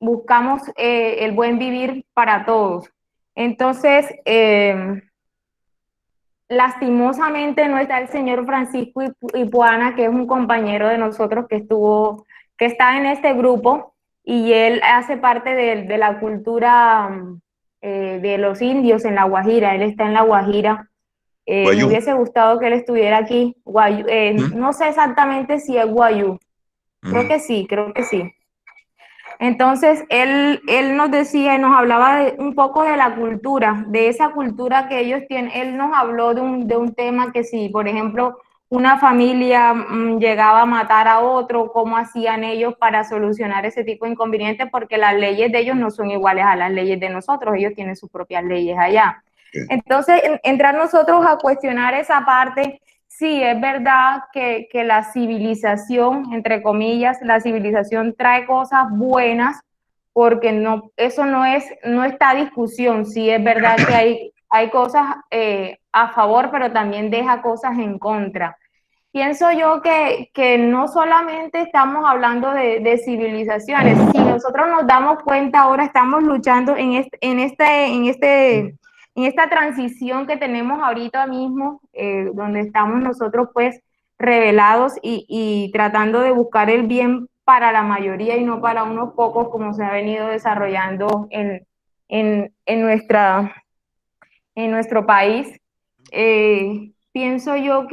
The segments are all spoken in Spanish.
buscamos el buen vivir para todos. Entonces, lastimosamente no está el señor Francisco Ipuana, que es un compañero de nosotros que está en este grupo, y él hace parte de la cultura de los indios en La Guajira. Él está en La Guajira. Me Guayú. hubiese gustado que él estuviera aquí. ¿Mm? No sé exactamente si es Guayú. Ujú. Creo que sí. Entonces, él nos decía y nos hablaba un poco de la cultura, de esa cultura que ellos tienen. Él nos habló de un tema que si, por ejemplo, una familia llegaba a matar a otro, cómo hacían ellos para solucionar ese tipo de inconvenientes, porque las leyes de ellos no son iguales a las leyes de nosotros, ellos tienen sus propias leyes allá. Sí. Entonces, entrar nosotros a cuestionar esa parte. Sí, es verdad que la civilización, entre comillas, la civilización trae cosas buenas, porque no, eso no está a discusión. Sí, es verdad que hay cosas a favor, pero también deja cosas en contra. Pienso yo que no solamente estamos hablando de civilizaciones. Si nosotros nos damos cuenta, ahora estamos luchando en esta transición que tenemos ahorita mismo, donde estamos nosotros pues revelados y tratando de buscar el bien para la mayoría y no para unos pocos, como se ha venido desarrollando en en nuestro país. Pienso yo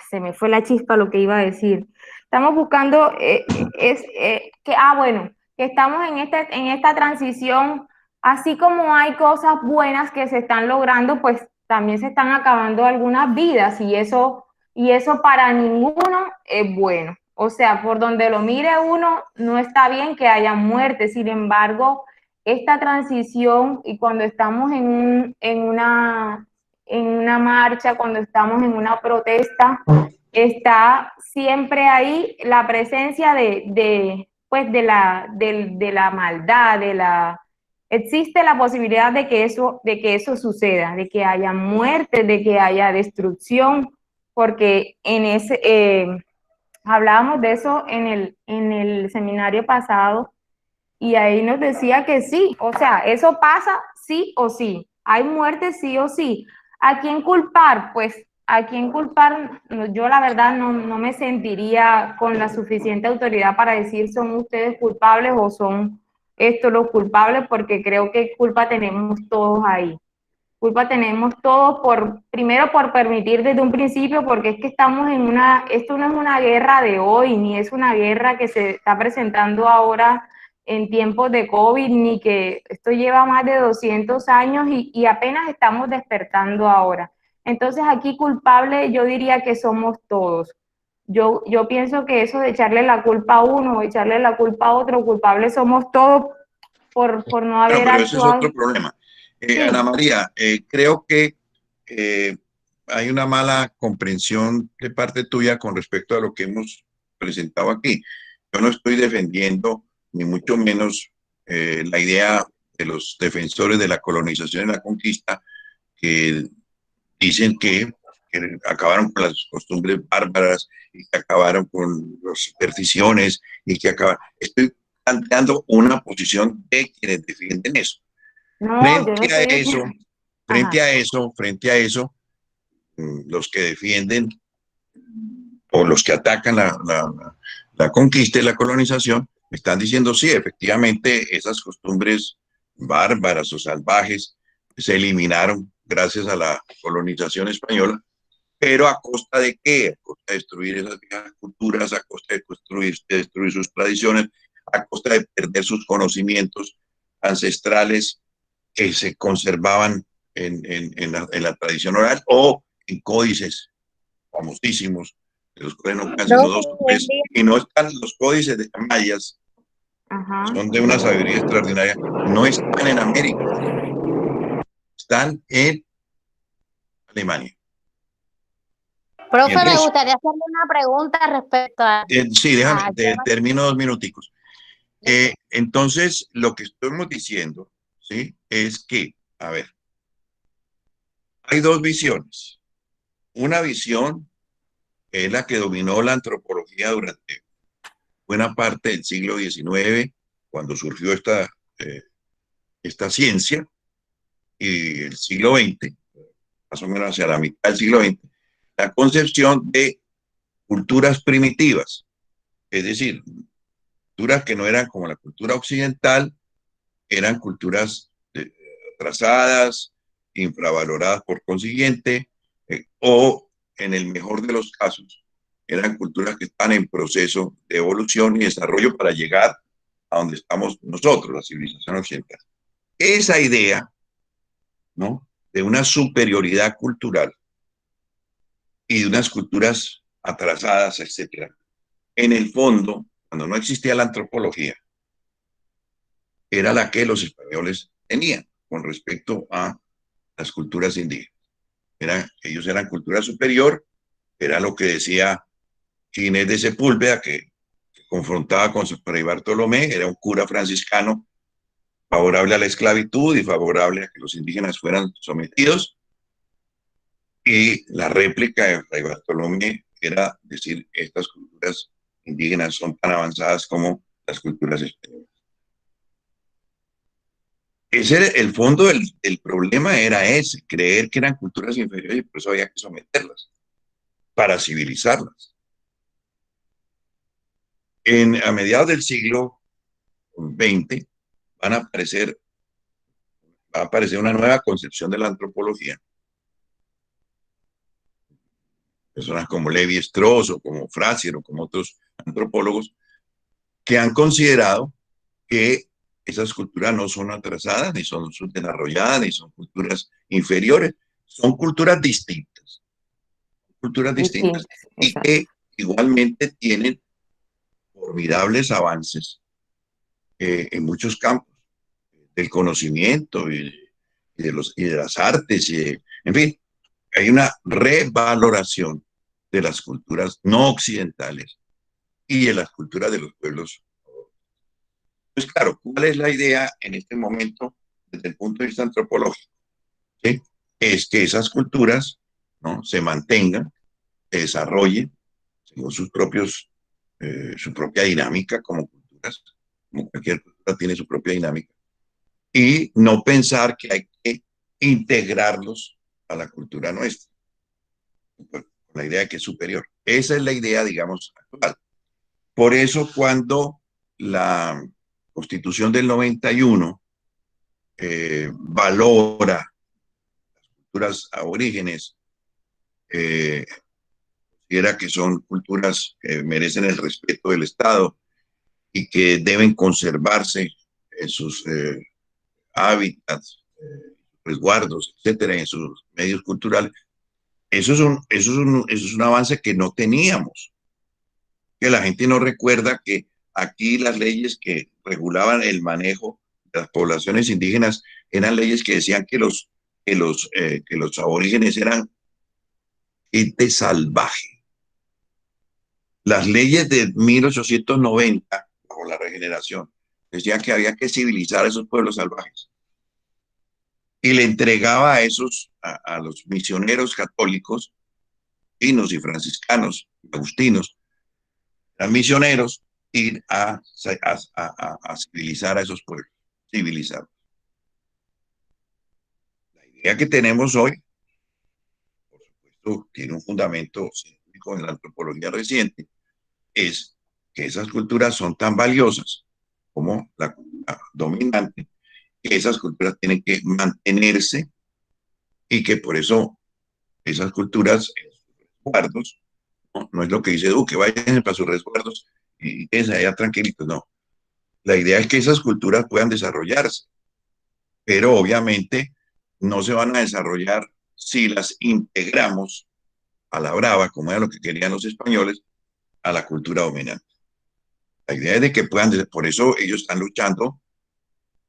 se me fue la chispa lo que iba a decir. Estamos buscando, bueno, que estamos en esta transición, así como hay cosas buenas que se están logrando, pues también se están acabando algunas vidas, y eso para ninguno es bueno. O sea, por donde lo mire uno, no está bien que haya muerte. Sin embargo, esta transición, y cuando estamos en una marcha, cuando estamos en una protesta, está siempre ahí la presencia pues de la maldad, existe la posibilidad de que eso suceda, de que haya muerte, de que haya destrucción, porque hablábamos de eso en el seminario pasado, y ahí nos decía que sí, o sea, eso pasa sí o sí, hay muerte sí o sí. ¿A quién culpar? Pues a quién culpar, yo la verdad no me sentiría con la suficiente autoridad para decir son ustedes culpables o son estos los culpables, porque creo que culpa tenemos todos ahí. Culpa tenemos todos primero por permitir desde un principio, porque es que estamos esto no es una guerra de hoy, ni es una guerra que se está presentando ahora en tiempos de COVID, ni que esto lleva más de 200 años y apenas estamos despertando ahora. Entonces aquí culpable yo diría que somos todos. Yo pienso que eso de echarle la culpa a uno o echarle la culpa a otro, culpables somos todos por no Bueno, haber pero ese es actuado. otro problema. Ana Sí, María, creo que eh, hay una mala comprensión de parte tuya con respecto a lo que hemos presentado aquí. Yo no estoy defendiendo, ni mucho menos, la idea de los defensores de la colonización y la conquista, que dicen que acabaron con las costumbres bárbaras y que acabaron con las supersticiones y que acabaron. Estoy planteando una posición de quienes defienden eso. no, yo no Frente a estoy eso, diciendo. Ajá. frente a eso, los que defienden o los que atacan la conquista y la colonización están diciendo sí, efectivamente, esas costumbres bárbaras o salvajes se eliminaron gracias a la colonización española, pero ¿a costa de qué? A costa de destruir esas viejas culturas, a costa de destruir sus tradiciones, a costa de perder sus conocimientos ancestrales que se conservaban en la tradición oral o en códices famosísimos, de los cuales no quedan sino dos o tres, y no están los códices de mayas, que Ajá. son de una sabiduría extraordinaria, no están en América, están en Alemania. Y Profe, me entonces, gustaría hacerle una pregunta respecto sí, déjame, al tema. termino 2 minuticos. Entonces, lo que estamos diciendo, ¿sí? Es que, a ver, hay dos visiones. Una visión es la que dominó la antropología durante buena parte del siglo XIX, cuando surgió esta ciencia, y el siglo XX, más o menos hacia la mitad del siglo XX, la concepción de culturas primitivas, es decir, culturas que no eran como la cultura occidental, eran culturas atrasadas, infravaloradas por consiguiente, o en el mejor de los casos, eran culturas que están en proceso de evolución y desarrollo para llegar a donde estamos nosotros, la civilización occidental. Esa idea, ¿no?, de una superioridad cultural y de unas culturas atrasadas, etcétera, en el fondo, cuando no existía la antropología, era la que los españoles tenían con respecto a las culturas indígenas. Ellos eran cultura superior, era lo que decía Ginés de Sepúlveda, que confrontaba con Fray Bartolomé, era un cura franciscano favorable a la esclavitud y favorable a que los indígenas fueran sometidos. Y la réplica de Fray Bartolomé era decir, estas culturas indígenas son tan avanzadas como las culturas españolas. Ese, el fondo del problema era ese, creer que eran culturas inferiores y por eso había que someterlas para civilizarlas. A mediados del siglo XX va a aparecer una nueva concepción de la antropología. Personas como Levi Strauss o como Fraser o como otros antropólogos que han considerado que esas culturas no son atrasadas, ni son subdesarrolladas, ni son culturas inferiores, son culturas distintas. Culturas distintas y que igualmente tienen formidables avances en muchos campos del conocimiento y de las artes, en fin, hay una revaloración de las culturas no occidentales y de las culturas de los pueblos. Pues claro, ¿cuál es la idea en este momento desde el punto de vista antropológico? ¿Sí? Es que esas culturas, ¿no?, se mantengan, se desarrollen según su propia dinámica como culturas, como cualquier cultura tiene su propia dinámica, y no pensar que hay que integrarlos a la cultura nuestra, con la idea de que es superior. Esa es la idea, digamos, actual. Por eso cuando la Constitución del 91 valora las culturas aborígenes, considera que son culturas que merecen el respeto del Estado y que deben conservarse en sus hábitats, resguardos, etcétera, en sus medios culturales. Eso es un avance que no teníamos, que la gente no recuerda que aquí las leyes que regulaban el manejo de las poblaciones indígenas eran leyes que decían que los aborígenes eran gente salvaje. Las leyes de 1890, bajo la regeneración, decían que había que civilizar a esos pueblos salvajes. Y le entregaba a los misioneros católicos, pinos y franciscanos, agustinos, eran misioneros, ir a civilizar a esos pueblos, civilizarlos. La idea que tenemos hoy, por supuesto, tiene un fundamento científico en la antropología reciente, es que esas culturas son tan valiosas como la cultura dominante, que esas culturas tienen que mantenerse y que por eso esas culturas en sus resguardos, no es lo que dice Duque, vayan para sus resguardos y quédense allá tranquilitos, no. La idea es que esas culturas puedan desarrollarse, pero obviamente no se van a desarrollar si las integramos a la brava, como era lo que querían los españoles, a la cultura dominante. La idea es de que puedan, por eso ellos están luchando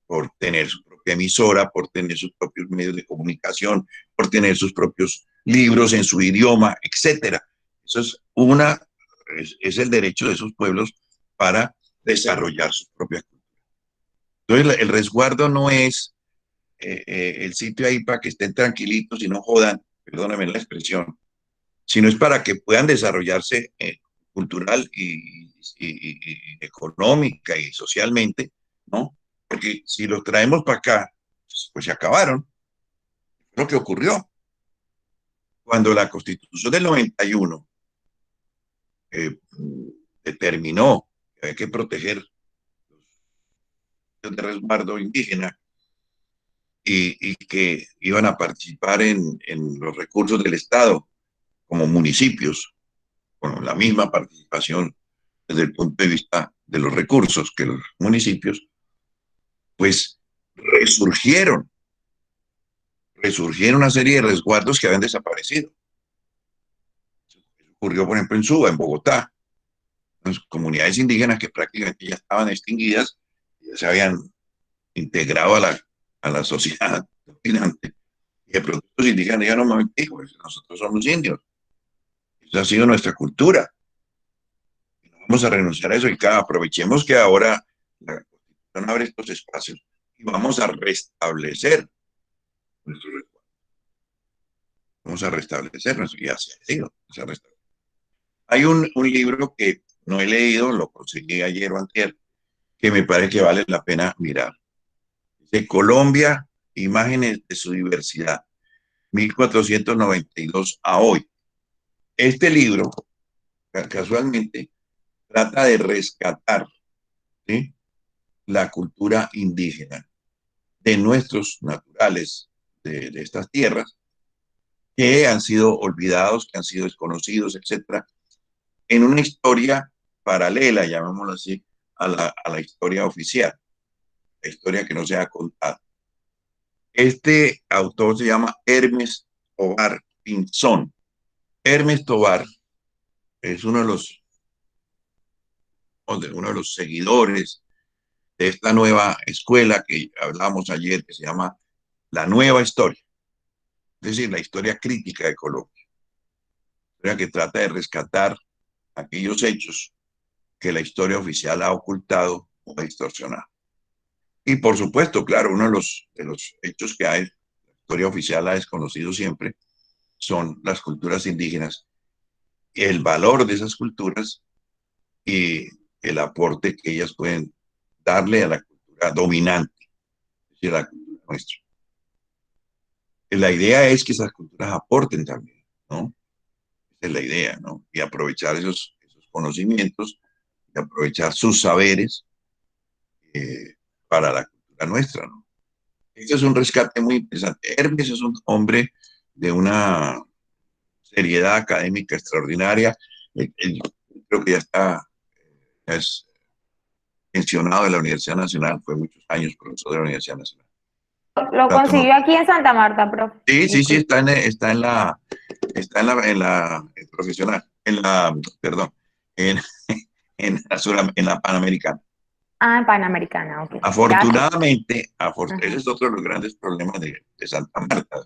por tener su propia emisora, por tener sus propios medios de comunicación, por tener sus propios libros en su idioma, etcétera. Eso es el derecho de esos pueblos para desarrollar sus propias culturas. Entonces, el resguardo no es el sitio ahí para que estén tranquilitos y no jodan, perdónenme la expresión, sino es para que puedan desarrollarse cultural y económica y socialmente, ¿no? Porque si los traemos para acá, pues se acabaron. Lo que ocurrió cuando la Constitución del 91 determinó que hay que proteger los de resguardo indígena y que iban a participar en los recursos del Estado como municipios, con la misma participación desde el punto de vista de los recursos que los municipios, pues resurgieron una serie de resguardos que habían desaparecido. Ocurrió, por ejemplo, en Suba, en Bogotá, las comunidades indígenas que prácticamente ya estaban extinguidas, ya se habían integrado a la sociedad dominante. Y de pronto los indígenas dijeron, no, momentico, nosotros somos indios. Esa ha sido nuestra cultura. Y no vamos a renunciar a eso. Y claro, aprovechemos que ahora la Constitución abre estos espacios y vamos a restablecer nuestro recuerdo. Vamos a restablecer nuestro, y así ha sido. Hay un libro que no he leído, lo conseguí ayer o antier, que me parece que vale la pena mirar. De Colombia, imágenes de su diversidad, 1492 a hoy. Este libro, casualmente, trata de rescatar, ¿sí?, la cultura indígena de nuestros naturales de estas tierras que han sido olvidados, que han sido desconocidos, etcétera, en una historia paralela, llamémoslo así, a la historia oficial, la historia que no se ha contado. Este autor se llama Hermes Tovar Pinzón. Hermes Tovar es uno de los seguidores de esta nueva escuela que hablamos ayer, que se llama la nueva historia, es decir, la historia crítica de Colombia, historia que trata de rescatar aquellos hechos que la historia oficial ha ocultado o ha distorsionado. Y por supuesto, claro, uno de los hechos que hay, la historia oficial ha desconocido siempre, son las culturas indígenas, el valor de esas culturas y el aporte que ellas pueden darle a la cultura dominante, es decir, a la cultura nuestra. La idea es que esas culturas aporten también, ¿no? Esa es la idea, ¿no? Y aprovechar esos conocimientos y aprovechar sus saberes para la cultura nuestra, ¿no? Este es un rescate muy interesante. Hermes es un hombre de una seriedad académica extraordinaria. Creo que ya es pensionado de la Universidad Nacional, fue muchos años profesor de la Universidad Nacional. Lo consiguió aquí en Santa Marta, profe. Sí, está en la profesional, perdón, en, en la Panamericana. Ah, en Panamericana, ok. Afortunadamente, ese es otro de los grandes problemas de Santa Marta,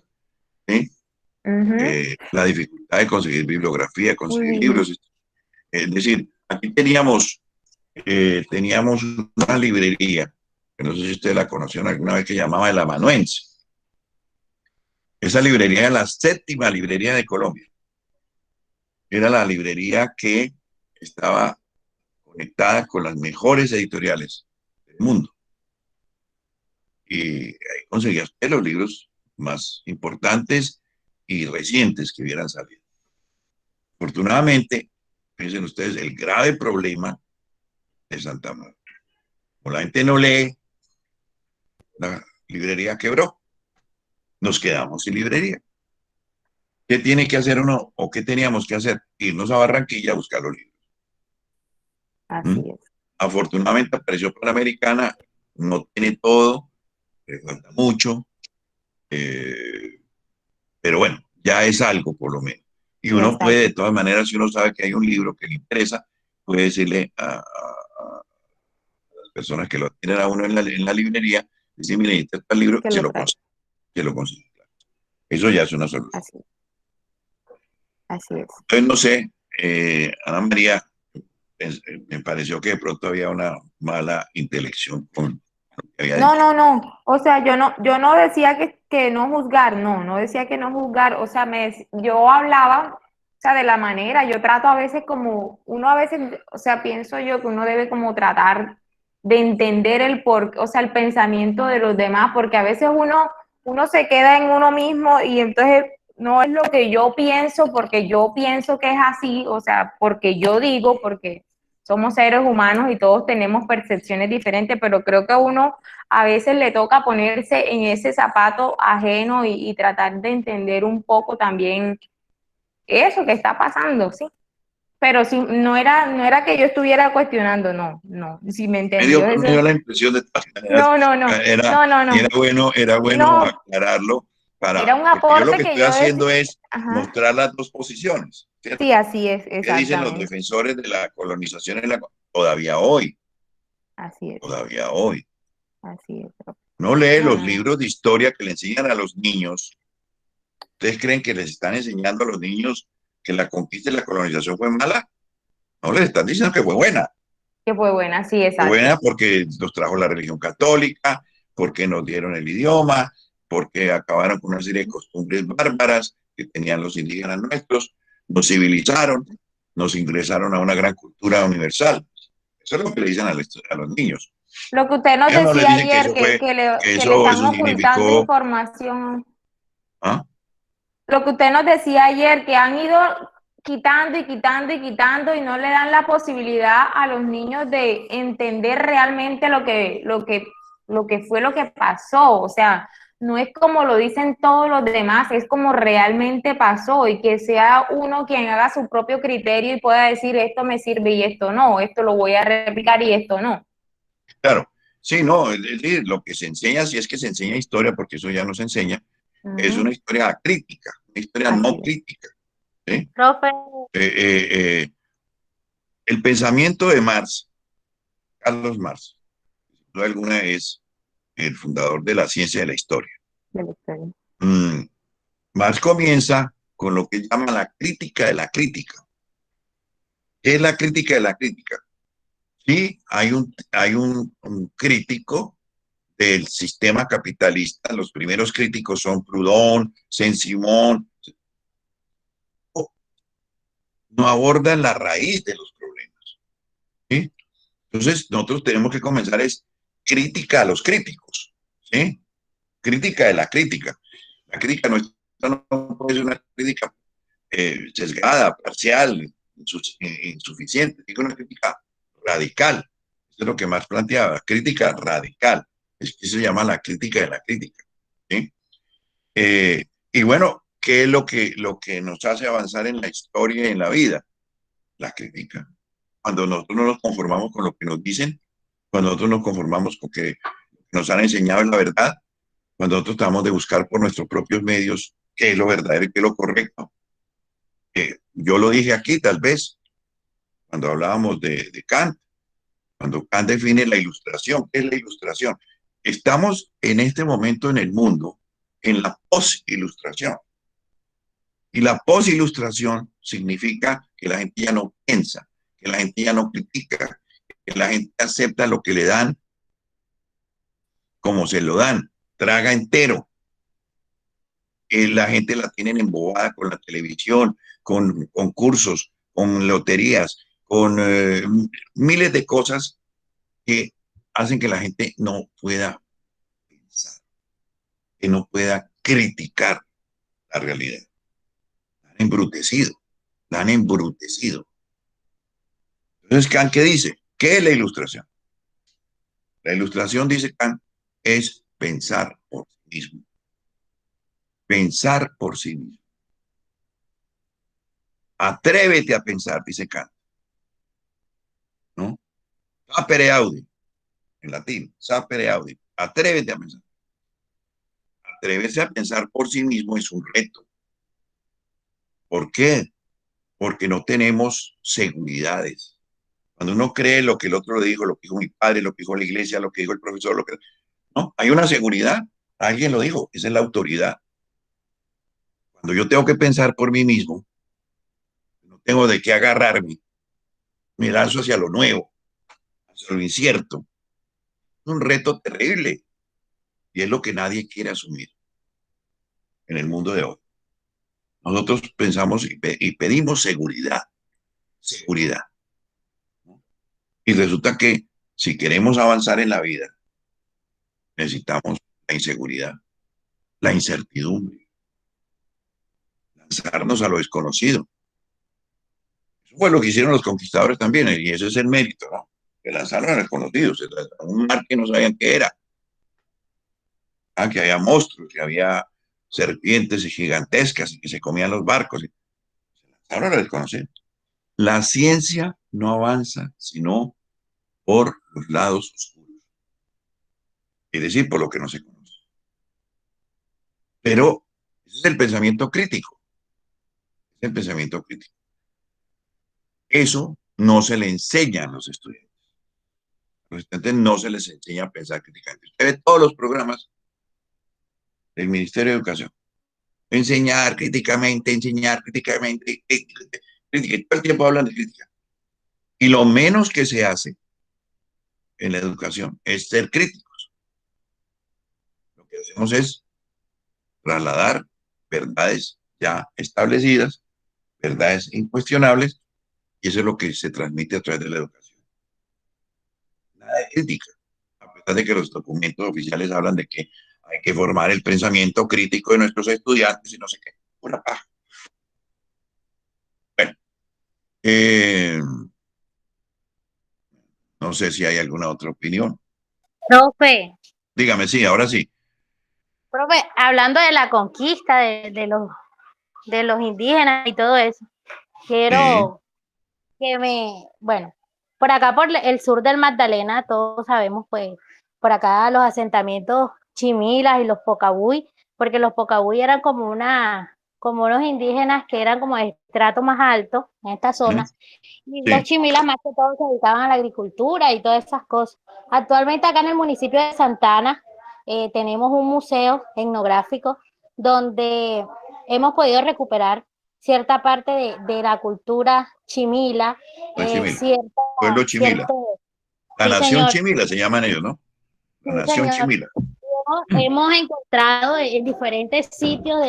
¿sí? La dificultad de conseguir bibliografía, conseguir libros. Es decir, aquí teníamos una librería, que no sé si ustedes la conocieron alguna vez, que llamaba El Amanuense. Esa librería era la 7ª librería de Colombia. Era la librería que estaba conectada con las mejores editoriales del mundo. Y ahí conseguía usted los libros más importantes y recientes que hubieran salido. Afortunadamente, piensen ustedes, el grave problema de Santa Marta. Como la gente no lee, la librería quebró. Nos quedamos sin librería. ¿Qué tiene que hacer uno o qué teníamos que hacer? Irnos a Barranquilla a buscar los libros. Así es. Afortunadamente apareció Panamericana, no tiene todo, le falta mucho, pero bueno, ya es algo por lo menos. Y uno puede, de todas maneras, si uno sabe que hay un libro que le interesa, puede decirle a las personas que lo tienen a uno en la librería, decir, mire, este el libro, que lo consigue. Claro. Eso ya es una solución. Así es. Entonces, no sé, Ana María, me pareció que de pronto había una mala intelección con lo que había dicho. No. O sea, yo no decía que no juzgar, no decía que no juzgar. O sea, yo hablaba sea, de la manera, yo trato a veces como, uno a veces, o sea, pienso yo que uno debe como tratar de entender el por, o sea, el pensamiento de los demás, porque a veces uno se queda en uno mismo y entonces no es lo que yo pienso porque yo pienso que es así, o sea, porque yo digo, porque somos seres humanos y todos tenemos percepciones diferentes, pero creo que a uno a veces le toca ponerse en ese zapato ajeno y tratar de entender un poco también eso que está pasando, sí. Pero sí, no era que yo estuviera cuestionando, no, si me entendió Me dio eso. la impresión de todas maneras, No, no, no, era, no, no, no, era bueno no, aclararlo era un porque yo lo aporte que que estoy yo decía, haciendo es ajá, mostrar las dos posiciones, sí, ¿cierto? así es, ¿Qué dicen los exactamente, defensores de la colonización así es, todavía hoy? así es, profe. No lee No, los no, no. libros de historia que le enseñan a los niños. ¿Ustedes creen que les están enseñando a los niños que la conquista y la colonización fue mala? No, les están diciendo que fue buena. Que fue buena, sí, Fue exacto. buena porque nos trajo la religión católica, porque nos dieron el idioma, porque acabaron con una serie de costumbres bárbaras que tenían los indígenas nuestros, nos civilizaron, nos ingresaron a una gran cultura universal. Eso es lo que le dicen a los niños. Lo que usted nos Ellos no les decía dicen que ayer, eso fue, que le están eso ocultando significó, información. ¿ah? Lo que usted nos decía ayer, que han ido quitando y quitando y quitando y no le dan la posibilidad a los niños de entender realmente lo que fue lo que pasó. O sea, no es como lo dicen todos los demás, es como realmente pasó y que sea uno quien haga su propio criterio y pueda decir esto me sirve y esto no, esto lo voy a replicar y esto no. Claro, sí, no, es decir, lo que se enseña, si es que se enseña historia, porque eso ya no se enseña, es una Ujú. historia crítica, una historia no Así es. crítica. ¿Sí? Profe, Eh, eh, eh, el pensamiento de Marx, Carlos Marx, sin duda alguna es el fundador de la ciencia de la historia. De la historia. Mm, Marx comienza con lo que llama la crítica de la crítica. ¿Qué es la crítica de la crítica? Sí, un crítico del sistema capitalista. Los primeros críticos son Proudhon, Saint-Simon. No abordan la raíz de los problemas. ¿Sí? Entonces, nosotros tenemos que comenzar es crítica a los críticos. ¿Sí? Crítica de la crítica. La crítica nuestra no puede ser una crítica sesgada, parcial, insuficiente. Digo una crítica radical. Eso es lo que más planteaba. Crítica radical. Es que se llama la crítica de la crítica. ¿Sí? Y bueno, ¿qué es lo que nos hace avanzar en la historia y en la vida? La crítica. Cuando nosotros no nos conformamos con lo que nos dicen, cuando nosotros nos conformamos con que nos han enseñado la verdad, cuando nosotros tratamos de buscar por nuestros propios medios qué es lo verdadero y qué es lo correcto. Yo lo dije aquí tal vez, cuando hablábamos de Kant, cuando Kant define la ilustración. ¿Qué es la ilustración? Estamos en este momento en el mundo en la post-ilustración. Y la posilustración significa que la gente ya no piensa, que la gente ya no critica, que la gente acepta lo que le dan como se lo dan, traga entero. La gente la tienen embobada con la televisión, con concursos, con loterías, con miles de cosas que hacen que la gente no pueda pensar, que no pueda criticar la realidad. La han embrutecido, la han embrutecido. Entonces, Kant, ¿qué dice? ¿Qué es la ilustración? La ilustración, dice Kant, es pensar por sí mismo. Pensar por sí mismo. Atrévete a pensar, dice Kant, ¿no? Sapere aude, en latín, sapere aude. Atrévete a pensar. Atreverse a pensar por sí mismo es un reto. ¿Por qué? Porque no tenemos seguridades. Cuando uno cree lo que el otro le dijo, lo que dijo mi padre, lo que dijo la iglesia, lo que dijo el profesor, lo que... No, hay una seguridad. Alguien lo dijo, esa es la autoridad. Cuando yo tengo que pensar por mí mismo, no tengo de qué agarrarme, me lanzo hacia lo nuevo, hacia lo incierto. Es un reto terrible y es lo que nadie quiere asumir en el mundo de hoy. nosotros pensamos y pedimos seguridad, seguridad. Y resulta que si queremos avanzar en la vida, necesitamos la inseguridad, la incertidumbre, lanzarnos a lo desconocido. Eso fue lo que hicieron los conquistadores también, y ese es el mérito, ¿no? Que lanzaron a desconocidos, a un mar que no sabían qué era. Que había monstruos, que había serpientes gigantescas y que se comían los barcos. Ahora lo desconocen. La ciencia no avanza sino por los lados oscuros, es decir, por lo que no se conoce. Pero ese es el pensamiento crítico, es el pensamiento crítico. Eso no se le enseña a los estudiantes. A los estudiantes no se les enseña a pensar críticamente. Usted ve todos los programas del Ministerio de Educación. Enseñar críticamente, crítica. Todo el tiempo hablan de crítica. Y lo menos que se hace en la educación es ser críticos. Lo que hacemos es trasladar verdades ya establecidas, verdades incuestionables, y eso es lo que se transmite a través de la educación. Nada de crítica, a pesar de que los documentos oficiales hablan de que hay que formar el pensamiento crítico de nuestros estudiantes y no sé qué. Pura paja. Bueno, no sé si hay alguna otra opinión. Profe, Dígame, sí, ahora sí. profe, hablando de la conquista de los indígenas y todo eso, Sí, quiero bueno, por acá por el sur del Magdalena, todos sabemos, pues, por acá los asentamientos chimilas y los pocabuy, porque los pocabuy eran como unos indígenas que eran como de estrato más alto en esta zona, y los sí. chimilas más que todo se dedicaban a la agricultura y todas esas cosas. Actualmente acá en el municipio de Santa Ana tenemos un museo etnográfico donde hemos podido recuperar cierta parte de la cultura chimila, No es Chimila, cierta, pueblo Chimila. cierto, La sí nación señor, Chimila se llaman ellos, ¿no? La sí nación señor. Chimila. Hemos encontrado en diferentes sitios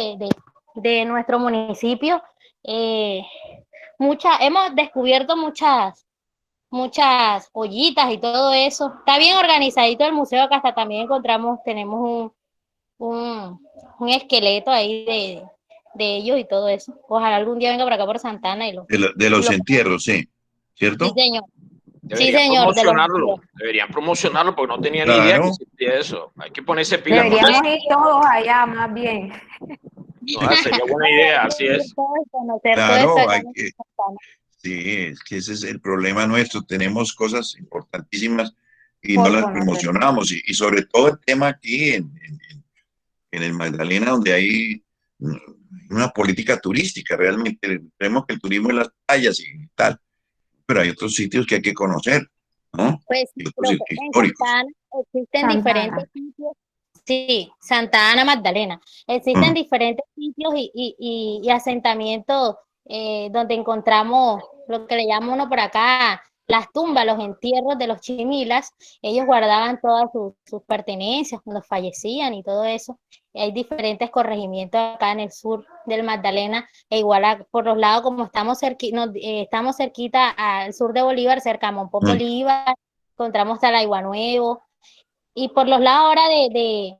de nuestro municipio, hemos descubierto muchas ollitas y todo eso. Está bien organizadito el museo, que hasta también tenemos un esqueleto ahí de ellos y todo eso. Ojalá algún día venga por acá por Santana De y los lo entierros, sí. sí, ¿Cierto? señor. Sí, señor, de los Deberían promocionarlo porque no tenía ni idea que Claro. existía eso. Hay que ponerse pila con eso. Deberíamos ir todos allá, más bien. No, sería buena idea, así es. conocer todo eso Claro, acá hay en que, Santana. sí, es que ese es el problema nuestro. Tenemos cosas importantísimas y no Por las conocer. promocionamos. Y sobre todo el tema aquí en el Magdalena, donde hay una política turística. Realmente creemos que el turismo es las playas y tal, pero hay otros sitios que hay que conocer, ¿no? Pues Y sí, otros pero en históricos. Santa Ana existen diferentes Santana. sitios. Sí, Santa Ana Magdalena. Existen Mm, diferentes sitios y asentamientos donde encontramos lo que le llama uno por acá las tumbas, los entierros de los chimilas. Ellos guardaban todas sus pertenencias cuando fallecían y todo eso. Hay diferentes corregimientos acá en el sur del Magdalena, e igual por los lados, como estamos cerquita al sur de Bolívar, cerca a Monpós mm, Bolívar, encontramos Talaigua Nuevo, y por los lados ahora de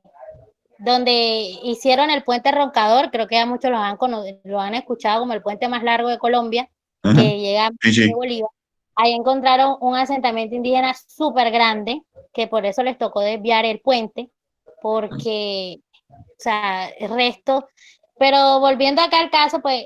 donde hicieron el puente Roncador, creo que ya muchos lo han escuchado como el puente más largo de Colombia, ujú. que llega Sí, de sí. Bolívar. Ahí encontraron un asentamiento indígena súper grande, que por eso les tocó desviar el puente, porque, o sea, el resto. Pero volviendo acá al caso, pues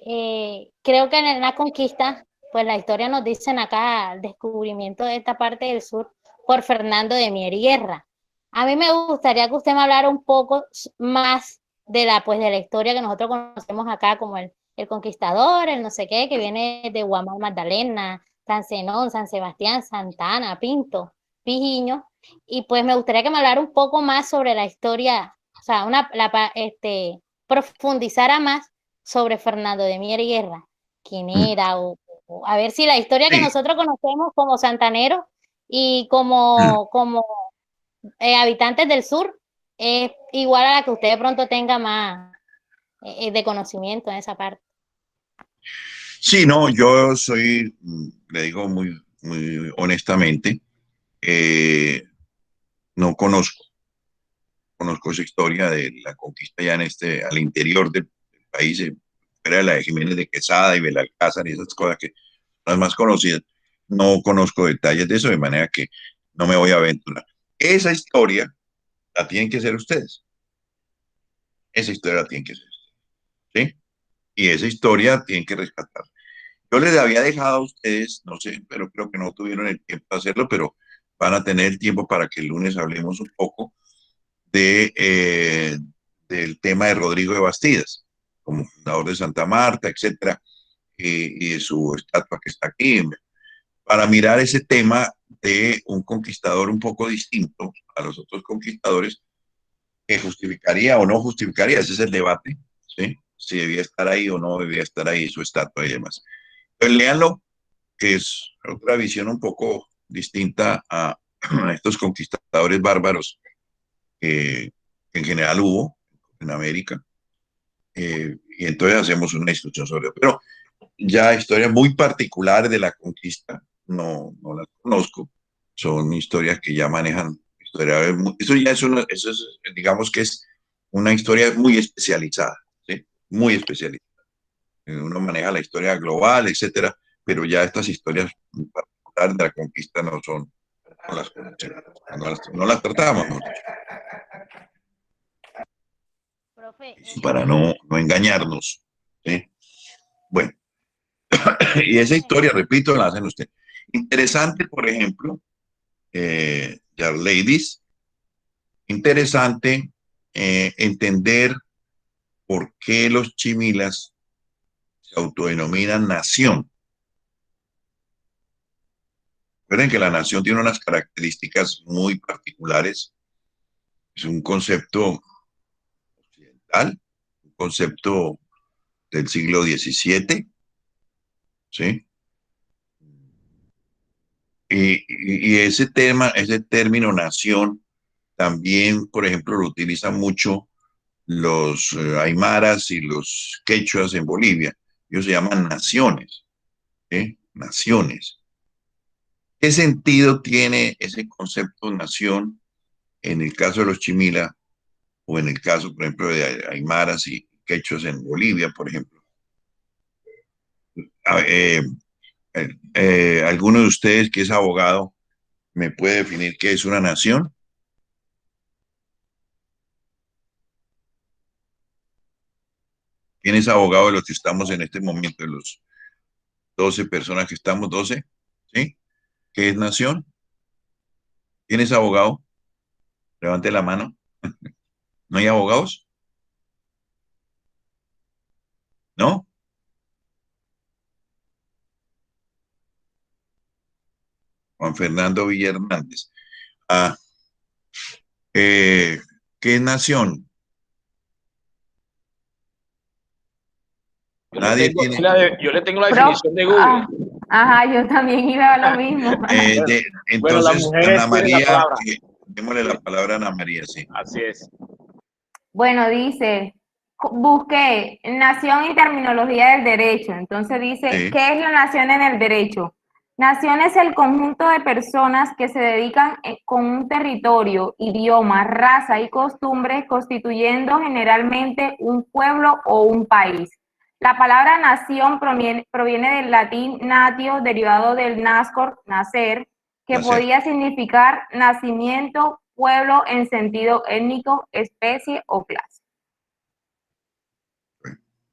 creo que en la conquista, pues la historia nos dicen acá el descubrimiento de esta parte del sur por Fernando de Mier y Guerra. A mí me gustaría que usted me hablara un poco más pues, de la historia que nosotros conocemos acá como el conquistador, el no sé qué, que viene de Guamal Magdalena, San Zenón, San Sebastián, Santana, Pinto, Pijiño. Y pues me gustaría que me hablara un poco más sobre la historia, o sea, profundizara más sobre Fernando de Mier y Guerra, quién Mm, era, o a ver si la historia que sí. nosotros conocemos como santaneros y Mm. como habitantes del sur es igual a la que usted de pronto tenga más de conocimiento en esa parte. Sí, no, yo soy, le digo muy honestamente, no conozco esa historia de la conquista ya al interior del país, fuera de la de Jiménez de Quesada y Belalcázar y esas cosas que son las más conocidas. No conozco detalles de eso, de manera que no me voy a aventurar. Esa historia la tienen que hacer ustedes. Esa historia la tienen que hacer ustedes, ¿sí? Y esa historia tienen que rescatar. Yo les había dejado a ustedes, no sé, pero creo que no tuvieron el tiempo de hacerlo, pero van a tener el tiempo para que el lunes hablemos un poco del tema de Rodrigo de Bastidas, como fundador de Santa Marta, etcétera, y de su estatua que está aquí, para mirar ese tema de un conquistador un poco distinto a los otros conquistadores, que justificaría o no justificaría, ese es el debate, ¿sí? Si debía estar ahí o no debía estar ahí su estatua y demás. Pues léanlo, que es otra visión un poco distinta a estos conquistadores bárbaros que en general hubo en América. Y entonces hacemos una discusión sobre eso. Pero ya historias muy particulares de la conquista no las conozco. Son historias que ya manejan historiadores. Eso ya es eso es, digamos que es una historia muy especializada, ¿sí? Muy especializada. Uno maneja la historia global, etcétera, pero ya estas historias particulares de la conquista no las conocemos, no las tratamos, mejor dicho, Profe, para no engañarnos, ¿sí? Bueno, y esa historia, repito, la hacen ustedes. Interesante, por ejemplo, ladies, interesante entender por qué los chimilas se autodenominan nación. Recuerden que la nación tiene unas características muy particulares. Es un concepto occidental, un concepto del siglo XVII, ¿sí? Y ese tema, ese término nación, también, por ejemplo, lo utilizan mucho los aymaras y los quechuas en Bolivia. Ellos se llaman naciones, ¿sí? Naciones. ¿Qué sentido tiene ese concepto nación en el caso de los chimila o en el caso, por ejemplo, de aymaras y quechuas en Bolivia, por ejemplo? ¿Alguno de ustedes que es abogado me puede definir qué es una nación? ¿Quién es abogado de los que estamos en este momento, de los 12 personas que estamos, 12? ¿Sí? ¿Qué es nación? ¿Quién es abogado? Levante la mano. ¿No hay abogados? ¿No? Juan Fernando Villa Hernández. Ah, ¿qué es nación? Nadie tiene. Yo le tengo la definición de Google. Ajá, yo también iba a lo mismo. Bueno, las Entonces, mujeres Ana tienen la María, palabra. démosle la palabra a Ana María, sí. Así es. Bueno, dice, busqué nación y terminología del derecho. Entonces dice, Sí. ¿qué es la nación en el derecho? Nación es el conjunto de personas que se dedican con un territorio, idioma, raza y costumbres, constituyendo generalmente un pueblo o un país. La palabra nación proviene del latín natio, derivado del nascor, nacer, que Nacer. podía significar nacimiento, pueblo en sentido étnico, especie o clase.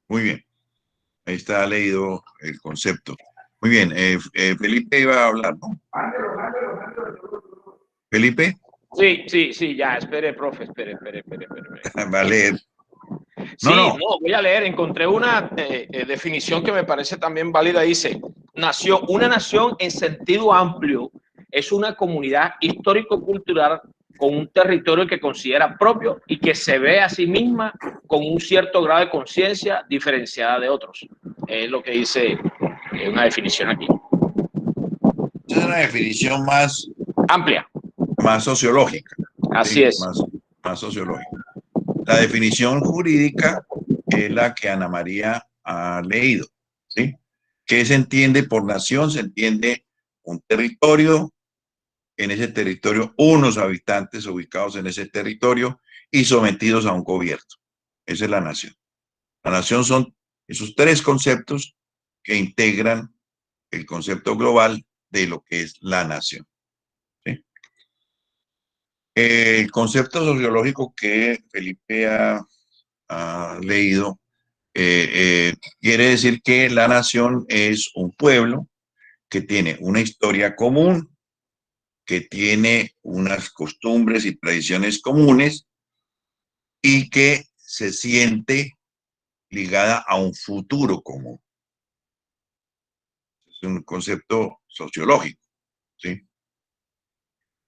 Muy bien. Ahí está leído el concepto. Muy bien. Felipe iba a hablar, ¿no? ¿Felipe? Sí, ya, espere, profe, espere. Va a leer. Sí, No. Voy a leer. Encontré una definición que me parece también válida. Dice, una nación en sentido amplio es una comunidad histórico-cultural con un territorio que considera propio y que se ve a sí misma con un cierto grado de conciencia diferenciada de otros. Es lo que dice una definición aquí. Esa es una definición más Amplia. Más sociológica. Así ¿sí? es. Más sociológica. La definición jurídica es la que Ana María ha leído. ¿sí? ¿Qué se entiende por nación? Se entiende un territorio, en ese territorio unos habitantes ubicados en ese territorio y sometidos a un gobierno. Esa es la nación. La nación son esos tres conceptos que integran el concepto global de lo que es la nación. ¿Sí? El concepto sociológico que Felipe ha leído quiere decir que la nación es un pueblo que tiene una historia común, que tiene unas costumbres y tradiciones comunes y que se siente ligada a un futuro común. Es un concepto sociológico, ¿sí?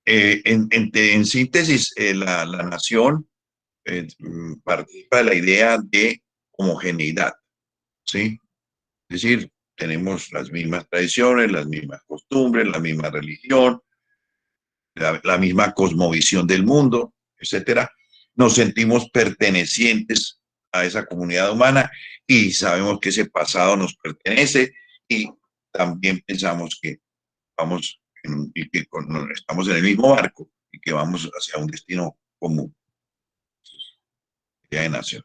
En síntesis, la nación participa de la idea de homogeneidad, ¿sí? Es decir, tenemos las mismas tradiciones, las mismas costumbres, la misma religión, la misma cosmovisión del mundo, etcétera. Nos sentimos pertenecientes a esa comunidad humana y sabemos que ese pasado nos pertenece y también pensamos que vamos y que estamos en el mismo barco y que vamos hacia un destino común, ya de nación.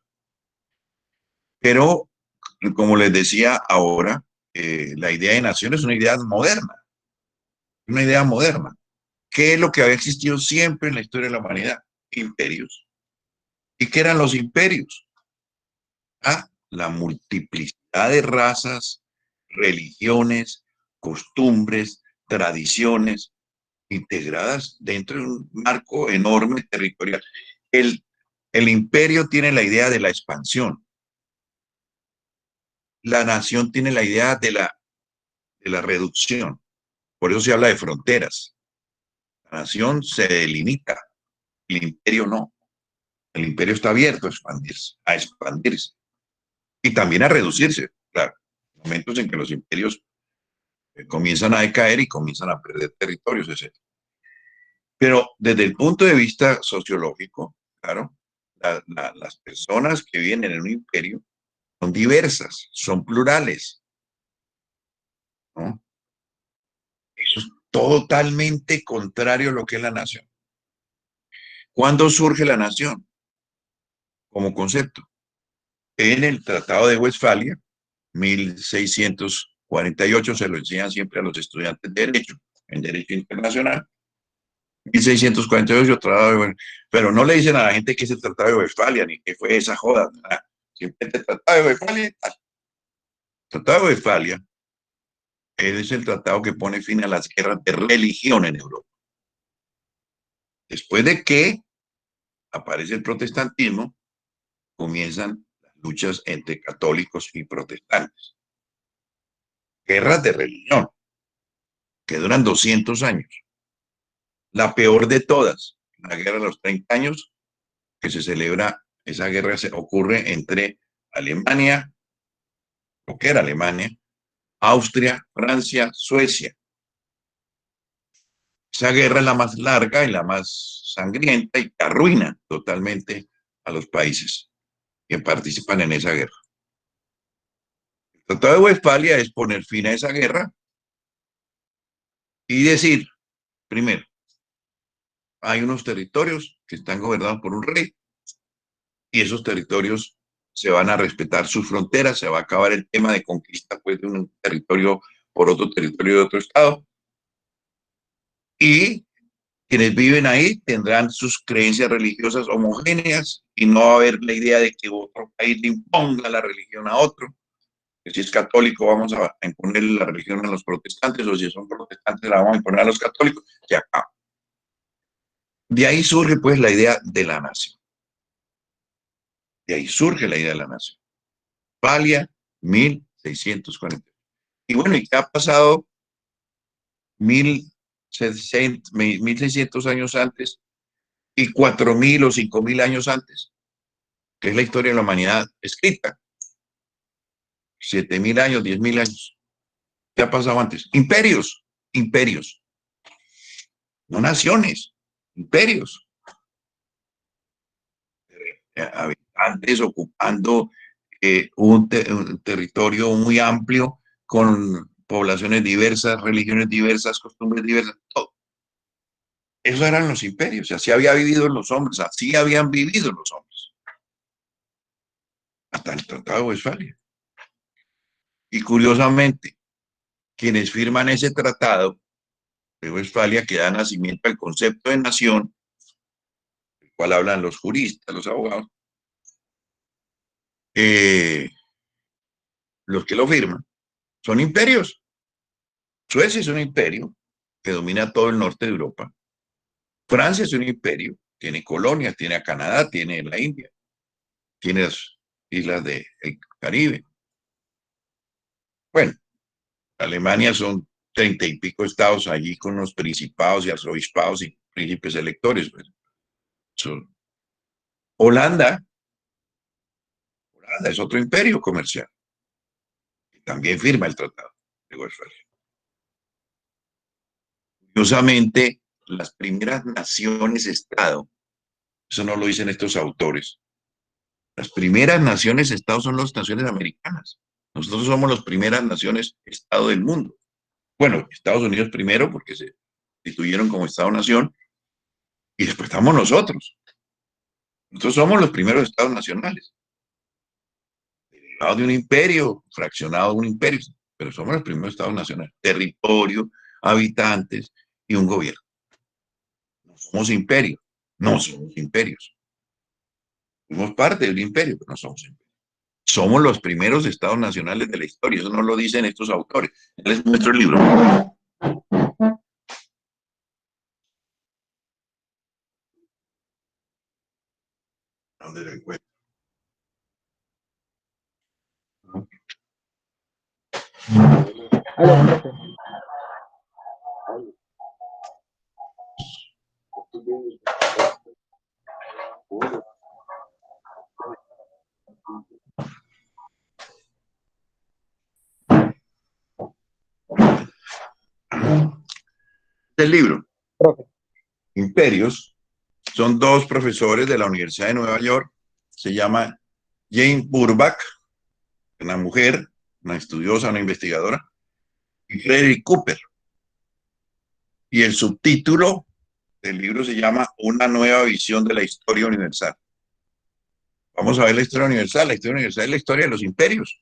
Pero, como les decía ahora, la idea de nación es una idea moderna, una idea moderna. ¿Qué es lo que había existido siempre en la historia de la humanidad? Imperios. ¿Y qué eran los imperios? La multiplicidad de razas, religiones, costumbres, tradiciones, integradas dentro de un marco enorme territorial. El, el imperio tiene la idea de la expansión. La nación tiene la idea de la reducción. Por eso se habla de fronteras. La nación se delimita, el imperio no. El imperio está abierto a expandirse y también a reducirse. Claro, momentos en que los imperios comienzan a decaer y comienzan a perder territorios, etc. Pero desde el punto de vista sociológico, claro, las personas que viven en un imperio son diversas, son plurales, ¿no? Eso es totalmente contrario a lo que es la nación. ¿Cuándo surge la nación como concepto? En el Tratado de Westfalia, 1648, se lo enseñan siempre a los estudiantes de Derecho, en Derecho Internacional. 1648, pero no le dicen a la gente que es el Tratado de Westfalia, ni que fue esa joda. Nada. Siempre el Tratado de Westfalia. El Tratado de Westfalia es el tratado que pone fin a las guerras de religión en Europa. Después de que aparece el protestantismo, comienzan las luchas entre católicos y protestantes. Guerras de religión que duran 200 años. La peor de todas, la guerra de los 30 años, que se celebra, esa guerra ocurre entre Alemania, lo que era Alemania, Austria, Francia, Suecia. Esa guerra es la más larga y la más sangrienta y que arruina totalmente a los países que participan en esa guerra. El Tratado de Westfalia es poner fin a esa guerra y decir, primero, hay unos territorios que están gobernados por un rey y esos territorios se van a respetar sus fronteras, se va a acabar el tema de conquista pues, de un territorio por otro territorio de otro estado. Y quienes viven ahí tendrán sus creencias religiosas homogéneas y no va a haber la idea de que otro país le imponga la religión a otro. Que si es católico vamos a imponer la religión a los protestantes o si son protestantes la vamos a imponer a los católicos. Se acaba. De ahí surge pues la idea de la nación. De ahí surge la idea de la nación. Westfalia, 1640. Y bueno, ¿y qué ha pasado 1600 años antes y 4000 o 5000 años antes? Que es la historia de la humanidad escrita. 7000 años, 10.000 años. ¿Qué ha pasado antes? Imperios, imperios. No naciones, imperios. Habitantes ocupando un territorio muy amplio con poblaciones diversas, religiones diversas, costumbres diversas, todo. Esos eran los imperios, y así había vivido los hombres, así habían vivido los hombres. Hasta el Tratado de Westfalia. Y curiosamente, quienes firman ese tratado de Westfalia, que da nacimiento al concepto de nación, del cual hablan los juristas, los abogados, los que lo firman, son imperios. Suecia es un imperio que domina todo el norte de Europa. Francia es un imperio, tiene colonias, tiene a Canadá, tiene la India, tiene las islas del Caribe. Bueno, Alemania son 30 y pico estados allí con los principados y arzobispados y príncipes electores. Pues. Holanda es otro imperio comercial, que también firma el Tratado de Westfalia. Curiosamente, las primeras naciones-estado, eso no lo dicen estos autores, las primeras naciones-estado son las naciones americanas. Nosotros somos las primeras naciones-estado del mundo. Bueno, Estados Unidos primero, porque se instituyeron como Estado-nación, y después estamos nosotros. Nosotros somos los primeros estados nacionales. Derivado de un imperio, fraccionado de un imperio, pero somos los primeros estados nacionales. Territorio, habitantes y un gobierno. No somos imperios, no somos imperios. Somos parte de un imperio, pero no somos imperios. Somos los primeros estados nacionales de la historia. Eso no lo dicen estos autores. Les muestro el libro. ¿Dónde lo encuentro? Aló, profe. El libro. Profe. Imperios. Son dos profesores de la Universidad de Nueva York. Se llama Jane Burbach, una mujer, una estudiosa, una investigadora, y Frederick Cooper. Y el subtítulo del libro se llama Una nueva visión de la historia universal. Vamos a ver la historia universal. La historia universal es la historia de los imperios.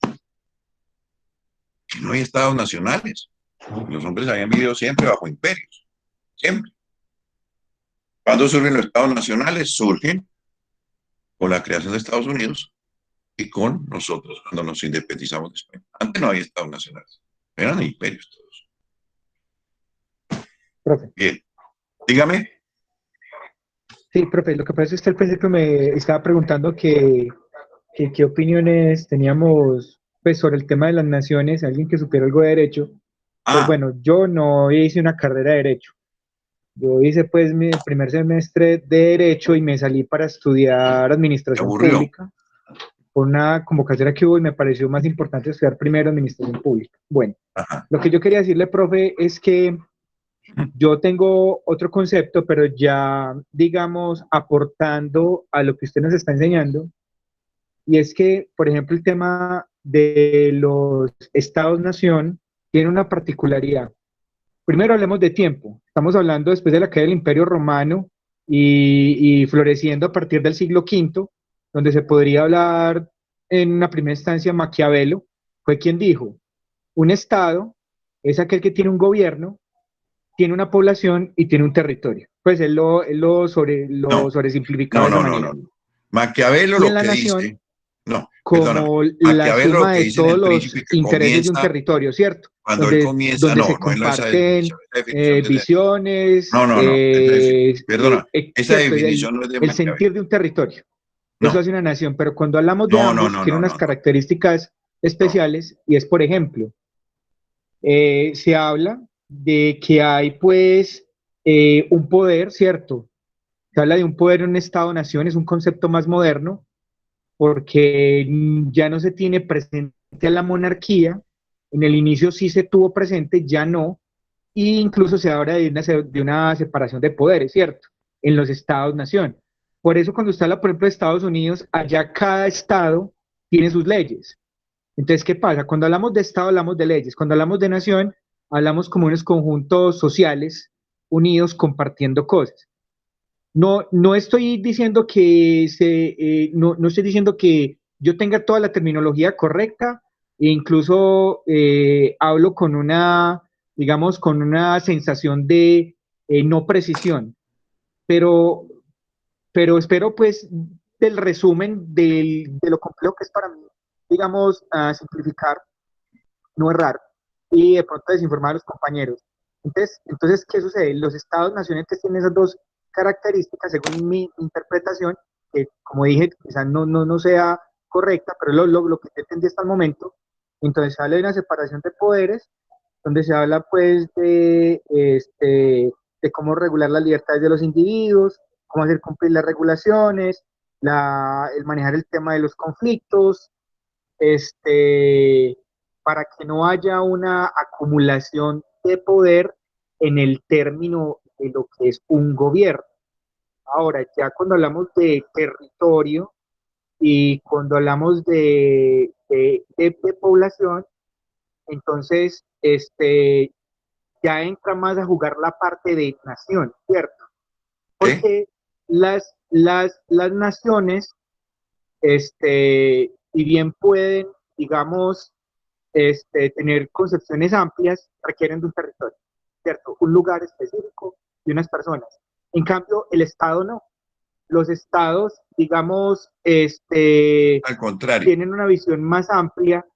Que no hay estados nacionales. Los hombres habían vivido siempre bajo imperios. Siempre. ¿Cuándo surgen los estados nacionales? Surgen con la creación de Estados Unidos y con nosotros cuando nos independizamos de España. Antes no había estados nacionales. Eran imperios todos. Profe. Bien. Dígame. Sí, profe, lo que pasa es que al principio me estaba preguntando qué opiniones teníamos pues, sobre el tema de las naciones, alguien que supiera algo de derecho. Pues bueno, yo no hice una carrera de derecho. Yo hice pues mi primer semestre de derecho y me salí para estudiar administración pública. Por una convocatoria que hubo y me pareció más importante estudiar primero administración pública. Bueno, lo que yo quería decirle, profe, es que yo tengo otro concepto, pero ya, digamos, aportando a lo que usted nos está enseñando, y es que, por ejemplo, el tema de los estados-nación tiene una particularidad. Primero hablemos de tiempo. Estamos hablando después de la caída del Imperio Romano y floreciendo a partir del siglo V, donde se podría hablar en una primera instancia Maquiavelo, fue quien dijo, un estado es aquel que tiene un gobierno, tiene una población y tiene un territorio. Pues él lo sobresimplificaba de esa manera. No. Maquiavelo lo que dice... No, como la suma de todos los intereses de un territorio, ¿cierto? Cuando él comienza, donde se comparten visiones. Perdona, esa definición no es de el sentir de un territorio. Eso hace una nación, pero cuando hablamos de ambos, tiene unas características especiales, y es, por ejemplo, se habla de que hay, pues, un poder, ¿cierto? Se habla de un poder en un Estado-nación, es un concepto más moderno, porque ya no se tiene presente a la monarquía, en el inicio sí se tuvo presente, ya no, e incluso se habla de una separación de poderes, ¿cierto? En los estados-nación. Por eso cuando usted habla, por ejemplo, de Estados Unidos, allá cada estado tiene sus leyes. Entonces, ¿qué pasa? Cuando hablamos de Estado, hablamos de leyes. Cuando hablamos de nación, hablamos como unos conjuntos sociales unidos compartiendo cosas. No estoy diciendo no estoy diciendo que yo tenga toda la terminología correcta, e incluso hablo con digamos, con una sensación de no precisión, pero, pero espero pues del resumen de lo complejo que es para mí, digamos, simplificar, no errar y de pronto desinformar a los compañeros. Entonces, ¿qué sucede? Los estados-naciones tienen esas dos características, según mi interpretación, que como dije, quizás no sea correcta, pero lo que entendí hasta el momento. Entonces se habla de una separación de poderes, donde se habla pues de cómo regular las libertades de los individuos, cómo hacer cumplir las regulaciones, el manejar el tema de los conflictos, para que no haya una acumulación de poder en el término de lo que es un gobierno. Ahora, ya cuando hablamos de territorio y cuando hablamos de población, entonces ya entra más a jugar la parte de nación, ¿cierto? Porque las naciones, si bien pueden, digamos, tener concepciones amplias, requieren de un territorio, ¿cierto? Un lugar específico y unas personas. En cambio, el Estado no. Los estados, digamos, Al contrario, tienen una visión más amplia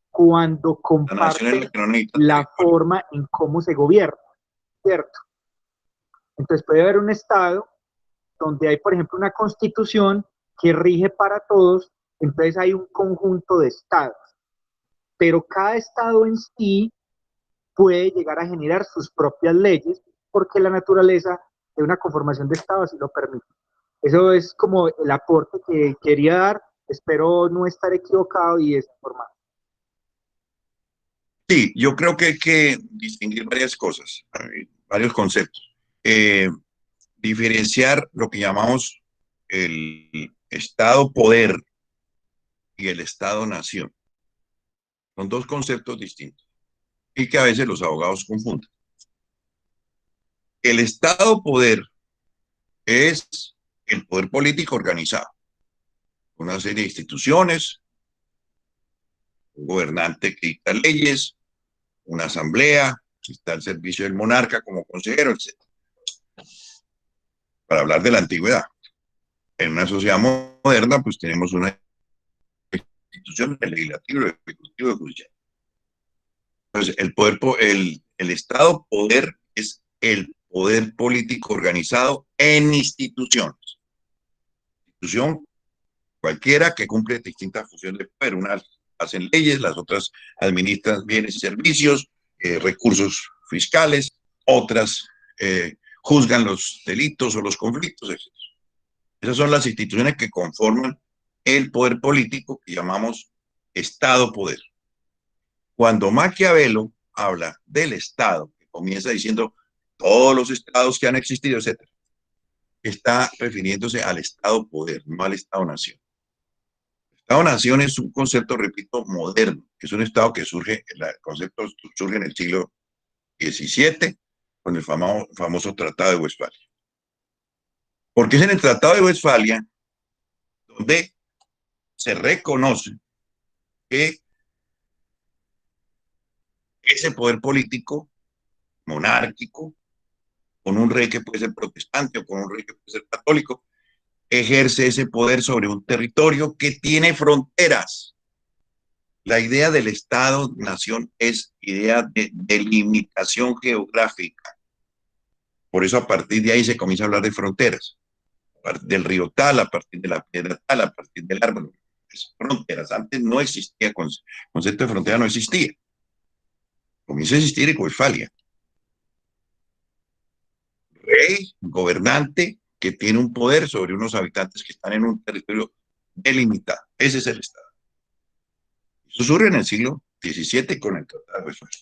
cuando la nación es comparten la que no necesita la territorio. forma en cómo se gobierna, ¿cierto? Entonces puede haber un estado donde hay, por ejemplo, una constitución que rige para todos, entonces hay un conjunto de estados, pero cada estado en sí puede llegar a generar sus propias leyes porque la naturaleza de una conformación de estado así lo permite. Eso es como el aporte que quería dar, espero no estar equivocado y desinformado. Sí, yo creo que hay que distinguir varias cosas, varios conceptos. Diferenciar lo que llamamos el Estado-poder y el Estado-nación. Son dos conceptos distintos y que a veces los abogados confunden. El Estado-poder es el poder político organizado, una serie de instituciones, un gobernante que dicta leyes, una asamblea, que está al servicio del monarca como consejero, etc. Para hablar de la antigüedad. En una sociedad moderna, pues tenemos una institución, el legislativo, el ejecutivo y el judicial. Entonces, el Estado poder es el poder político organizado en instituciones. Institución cualquiera que cumple distintas funciones de poder. Unas hacen leyes, las otras administran bienes y servicios, recursos fiscales, otras juzgan los delitos o los conflictos, etc. Esas son las instituciones que conforman el poder político que llamamos Estado-poder. Cuando Maquiavelo habla del Estado, que comienza diciendo todos los estados que han existido, etc., está refiriéndose al Estado-poder, no al Estado-nación. Estado-nación es un concepto, repito, moderno, que es un Estado que surge, el concepto surge en el siglo XVII con el famoso Tratado de Westfalia. Porque es en el Tratado de Westfalia donde se reconoce que ese poder político monárquico, con un rey que puede ser protestante o con un rey que puede ser católico, ejerce ese poder sobre un territorio que tiene fronteras. La idea del Estado-nación es idea de delimitación geográfica. Por eso a partir de ahí se comienza a hablar de fronteras. A partir del río tal, a partir de la piedra tal, a partir del árbol. Fronteras. Antes no existía, concepto de frontera no existía. Comienza a existir en Westfalia. Rey, gobernante, que tiene un poder sobre unos habitantes que están en un territorio delimitado. Ese es el Estado. Eso surge en el siglo XVII con el Tratado de Westfalia.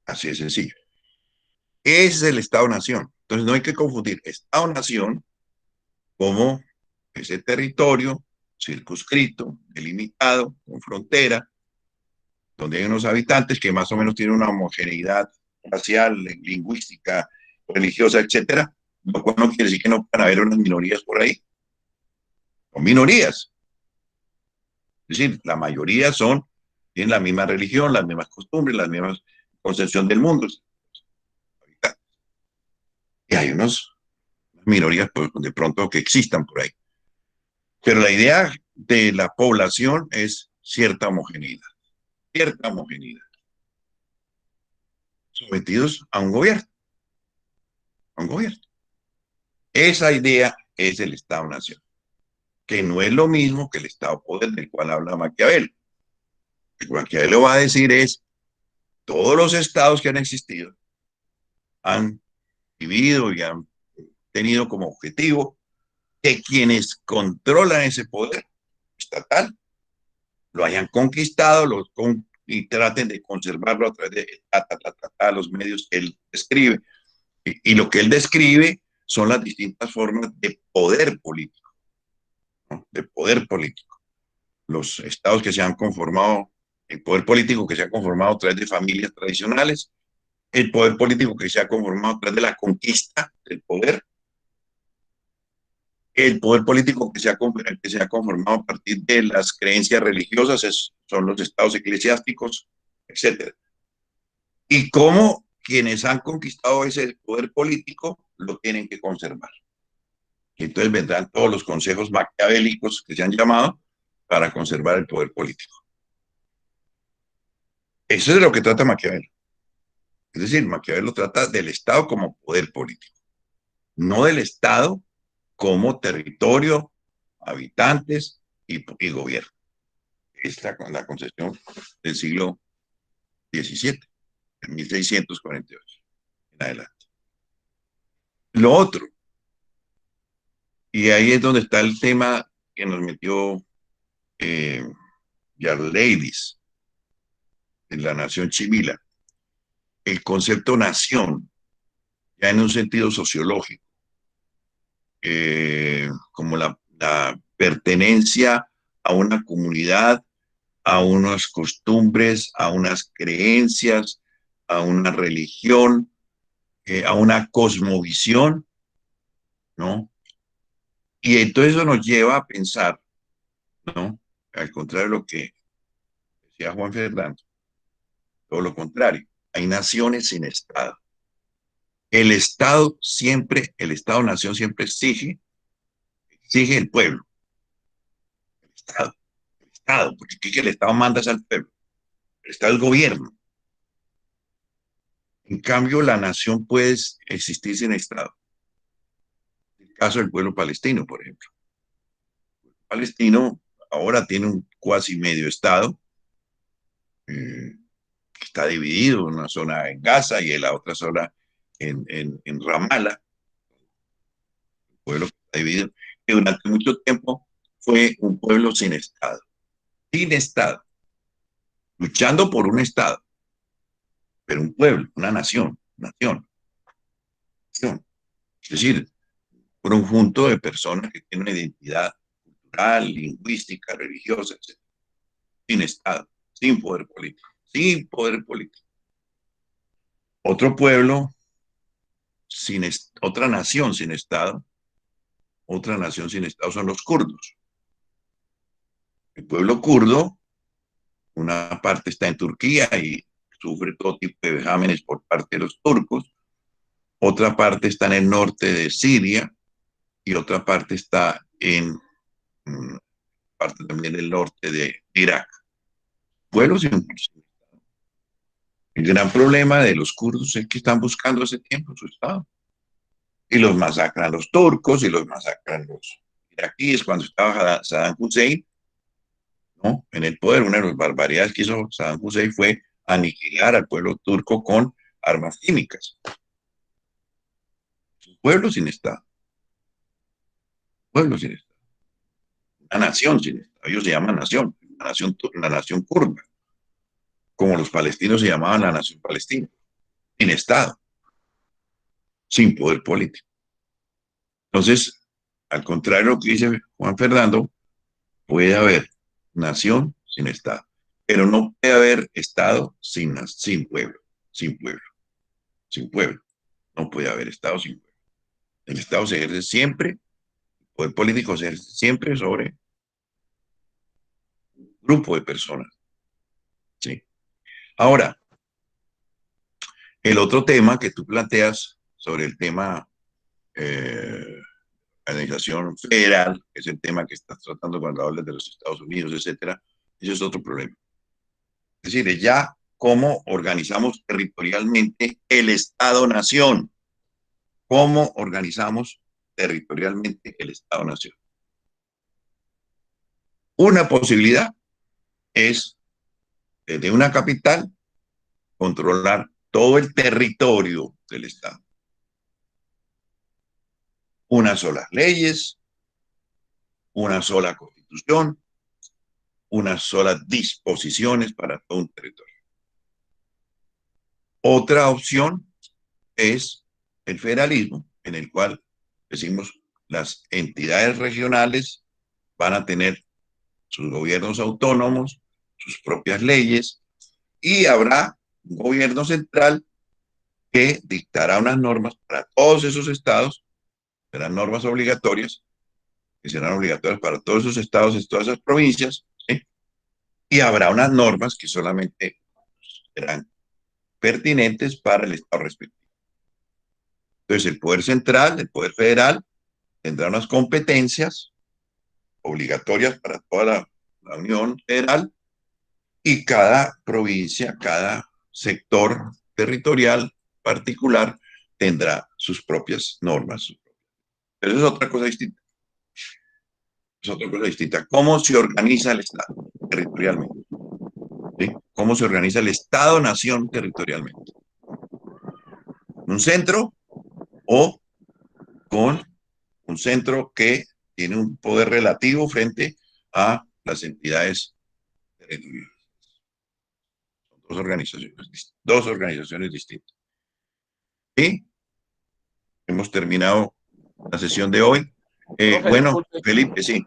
Así de sencillo. Ese es el Estado-nación. Entonces no hay que confundir Estado-nación como ese territorio circunscrito, delimitado, con frontera, donde hay unos habitantes que más o menos tienen una homogeneidad racial, lingüística, religiosa, etcétera, lo cual no quiere decir que no puedan haber unas minorías por ahí. Son minorías. Es decir, la mayoría tienen la misma religión, las mismas costumbres, las mismas concepción del mundo. Y hay unas minorías, pues, de pronto, que existan por ahí. Pero la idea de la población es cierta homogeneidad, sometidos a un gobierno, Esa idea es el Estado-Nación, que no es lo mismo que el Estado-Poder del cual habla Maquiavelo. Lo que Maquiavelo va a decir es, todos los estados que han existido han vivido y han tenido como objetivo que quienes controlan ese poder estatal lo hayan conquistado y traten de conservarlo a través de los medios que él describe. Y lo que él describe son las distintas formas de poder político, ¿no? De poder político. Los estados que se han conformado, el poder político que se ha conformado a través de familias tradicionales, el poder político que se ha conformado a través de la conquista del poder, el poder político que se ha conformado a partir de las creencias religiosas, son los estados eclesiásticos, etc. Y cómo quienes han conquistado ese poder político lo tienen que conservar. Y entonces vendrán todos los consejos maquiavélicos que se han llamado para conservar el poder político. Eso es de lo que trata Maquiavelo. Es decir, Maquiavelo trata del Estado como poder político, no del Estado como territorio, habitantes y gobierno. Es la concepción del siglo XVII, en 1648 en adelante. Lo otro, y ahí es donde está el tema que nos metió Yarleiris en La Nación Chivila, el concepto nación, ya en un sentido sociológico, como la pertenencia a una comunidad, a unas costumbres, a unas creencias, a una religión, a una cosmovisión, ¿no? Y entonces eso nos lleva a pensar, ¿no? Al contrario de lo que decía Juan Fernando, todo lo contrario, hay naciones sin Estado. El Estado-Nación siempre exige el pueblo, el Estado, porque aquí que el Estado manda es al pueblo, el Estado es el gobierno. En cambio, la nación puede existir sin Estado. El caso del pueblo palestino, por ejemplo. El pueblo palestino ahora tiene un cuasi medio Estado, que está dividido, una zona en Gaza y en la otra zona en Ramallah. El pueblo está dividido, que durante mucho tiempo fue un pueblo sin Estado, luchando por un Estado, pero un pueblo, una nación. Es decir, un conjunto de personas que tienen una identidad cultural, lingüística, religiosa, etc. Sin Estado, sin poder político. Otro pueblo, otra nación sin Estado son los kurdos. El pueblo kurdo, una parte está en Turquía y sufre todo tipo de vejámenes por parte de los turcos, otra parte está en el norte de Siria y otra parte está en parte también del norte de Irak. Pueblos sin Estado. El gran problema de los kurdos es que están buscando hace tiempo su Estado. Y los masacran los turcos y los masacran los iraquíes. Cuando estaba Saddam Hussein, ¿no?, en el poder, una de las barbaridades que hizo Saddam Hussein fue aniquilar al pueblo turco con armas químicas. Es un pueblo sin Estado. Una nación sin Estado. Ellos se llaman nación, la nación kurda, como los palestinos se llamaban la nación palestina, sin Estado, sin poder político. Entonces, al contrario de lo que dice Juan Fernando, puede haber nación sin Estado, pero no puede haber Estado sin pueblo, sin pueblo, sin pueblo. No puede haber Estado sin pueblo. El Estado se ejerce siempre, el poder político se ejerce siempre sobre un grupo de personas. ¿Sí? Ahora, el otro tema que tú planteas sobre el tema organización federal, que es el tema que estás tratando cuando hablas de los Estados Unidos, etcétera, eso es otro problema. Es decir, es ya cómo organizamos territorialmente el Estado-Nación. ¿Cómo organizamos territorialmente el Estado-Nación? Una posibilidad es, desde una capital, controlar todo el territorio del Estado. Unas solas leyes, una sola constitución, unas solas disposiciones para todo un territorio. Otra opción es el federalismo, en el cual decimos las entidades regionales van a tener sus gobiernos autónomos, sus propias leyes, y habrá un gobierno central que dictará unas normas para todos esos estados, serán normas obligatorias, que serán obligatorias para todos esos estados y todas esas provincias, ¿sí? Y habrá unas normas que solamente serán pertinentes para el estado respectivo. Entonces, el poder central, el poder federal, tendrá unas competencias obligatorias para toda la Unión Federal, y cada provincia, cada sector territorial particular tendrá sus propias normas. Pero eso es otra cosa distinta. Es otra cosa distinta. ¿Cómo se organiza el Estado territorialmente? ¿Sí? ¿Cómo se organiza el Estado-Nación territorialmente? ¿Un centro o con un centro que tiene un poder relativo frente a las entidades territoriales? Dos organizaciones distintas. ¿Sí? Hemos terminado la sesión de hoy. Bueno, disculpe, Felipe, sí.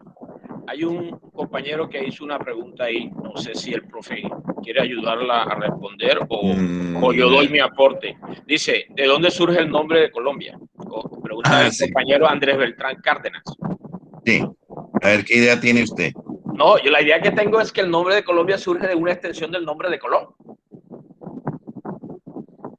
Hay un compañero que hizo una pregunta ahí, no sé si el profe quiere ayudarla a responder o yo doy mi aporte. Dice, ¿de dónde surge el nombre de Colombia? Pregunta el compañero Andrés Beltrán Cárdenas. Sí, a ver, ¿qué idea tiene usted? No, yo la idea que tengo es que el nombre de Colombia surge de una extensión del nombre de Colón.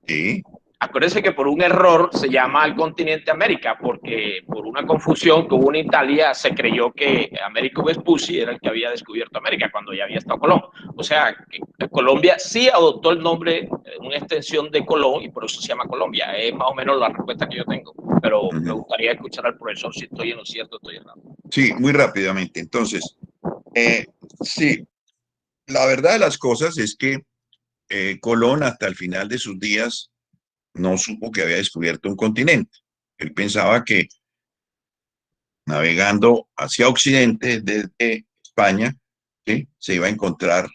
Sí. Acuérdense que por un error se llama el continente América, porque por una confusión que hubo en Italia se creyó que Américo Vespucci era el que había descubierto América cuando ya había estado Colón. O sea, que Colombia sí adoptó el nombre, una extensión de Colón, y por eso se llama Colombia. Es más o menos la respuesta que yo tengo, pero me gustaría escuchar al profesor si estoy en lo cierto o estoy errado. Sí, muy rápidamente. Entonces, sí, la verdad de las cosas es que Colón hasta el final de sus días no supo que había descubierto un continente. Él pensaba que navegando hacia occidente desde España, ¿sí?, se iba a encontrar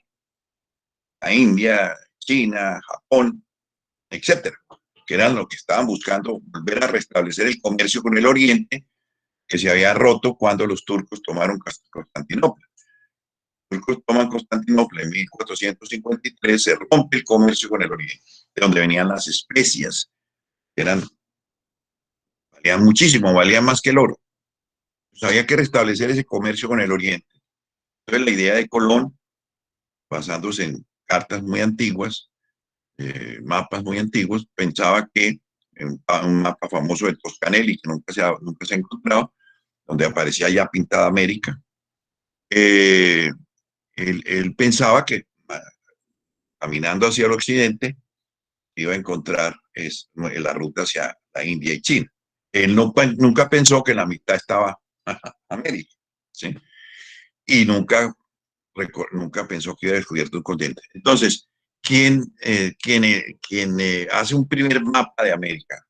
a India, China, Japón, etcétera, que eran lo que estaban buscando, volver a restablecer el comercio con el Oriente, que se había roto cuando los turcos tomaron Constantinopla. Los turcos toman Constantinopla en 1453, se rompe el comercio con el Oriente, de donde venían las especias, que valían muchísimo, valían más que el oro. Pues había que restablecer ese comercio con el Oriente. Entonces la idea de Colón, basándose en cartas muy antiguas, mapas muy antiguos, pensaba que en un mapa famoso de Toscanelli, que nunca se ha encontrado, donde aparecía ya pintada América, él pensaba que caminando hacia el occidente iba a encontrar la ruta hacia la India y China. Él nunca pensó que en la mitad estaba América, ¿sí? Y nunca pensó que iba a descubierto un continente. Entonces, quien hace un primer mapa de América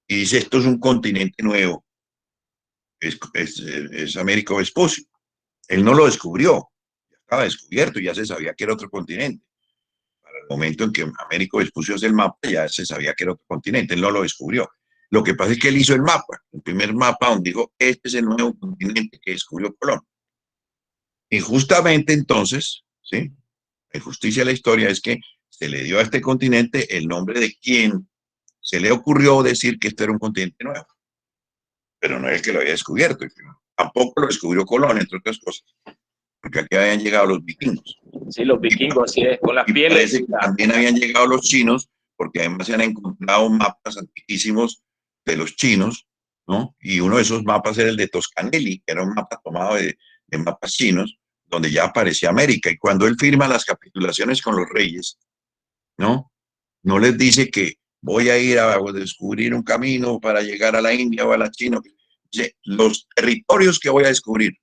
y dice esto es un continente nuevo, es Américo Vespucci. Él no lo descubrió, ya estaba descubierto, ya se sabía que era otro continente. Para el momento en que Américo Vespucci hace el mapa, ya se sabía que era otro continente, él no lo descubrió. Lo que pasa es que él hizo el mapa, el primer mapa donde dijo, este es el nuevo continente que descubrió Colón. Y justamente entonces, ¿sí? La injusticia de la historia es que se le dio a este continente el nombre de quien se le ocurrió decir que este era un continente nuevo, pero no es el que lo había descubierto. Tampoco lo descubrió Colón, entre otras cosas, porque aquí habían llegado los vikingos. Sí, los vikingos, así es, con las Y pieles. parece que también habían llegado los chinos, porque además se han encontrado mapas antiquísimos de los chinos, ¿no? Y uno de esos mapas era el de Toscanelli, que era un mapa tomado de mapas chinos, donde ya aparecía América. Y cuando él firma las capitulaciones con los reyes, ¿no? No les dice que voy a ir a descubrir un camino para llegar a la India o a la China. Dice, los territorios que voy a descubrir,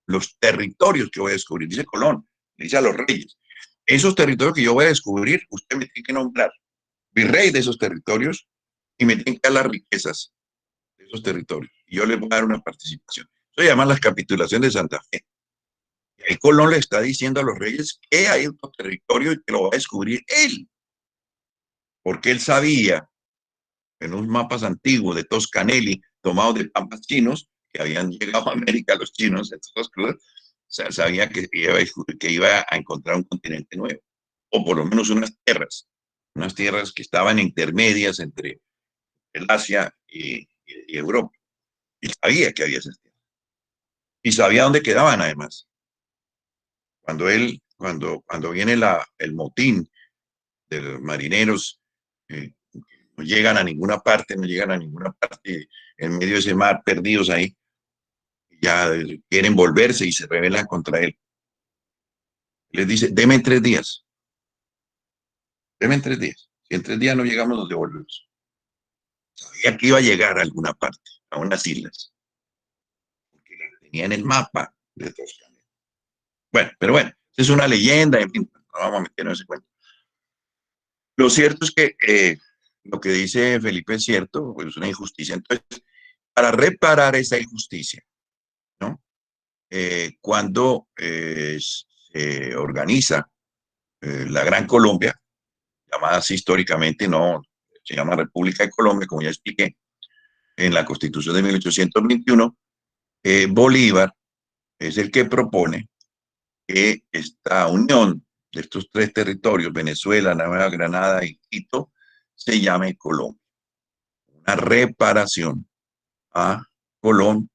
dice Colón, le dice a los reyes, esos territorios que yo voy a descubrir, usted me tiene que nombrar virrey de esos territorios y me tiene que dar las riquezas de esos territorios. Y yo les voy a dar una participación. Eso se llama las capitulaciones de Santa Fe. El Colón le está diciendo a los reyes que hay otro territorio y que lo va a descubrir él. Porque él sabía en unos mapas antiguos de Toscanelli, tomados de pampas chinos, que habían llegado a América los chinos, sabía que iba a encontrar un continente nuevo, o por lo menos unas tierras que estaban intermedias entre el Asia y Europa. Y sabía que había esas tierras. Y sabía dónde quedaban, además. Cuando viene el motín de los marineros, no llegan a ninguna parte, en medio de ese mar, perdidos ahí, ya quieren volverse y se rebelan contra él. Les dice, denme 3 días. Denme 3 días. Si en 3 días no llegamos, nos devolvemos. Sabía que iba a llegar a alguna parte, a unas islas, porque la tenía en el mapa de Toscana. Bueno, pero bueno, es una leyenda, en fin, no vamos a meternos en ese cuento. Lo cierto es que lo que dice Felipe es cierto, pues es una injusticia. Entonces, para reparar esa injusticia, ¿no? Cuando se organiza la Gran Colombia, llamada así históricamente, no, se llama República de Colombia, como ya expliqué, en la Constitución de 1821, Bolívar es el que propone que esta unión de estos 3 territorios, Venezuela, Nueva Granada y Quito, se llame Colombia. Una reparación a Colón,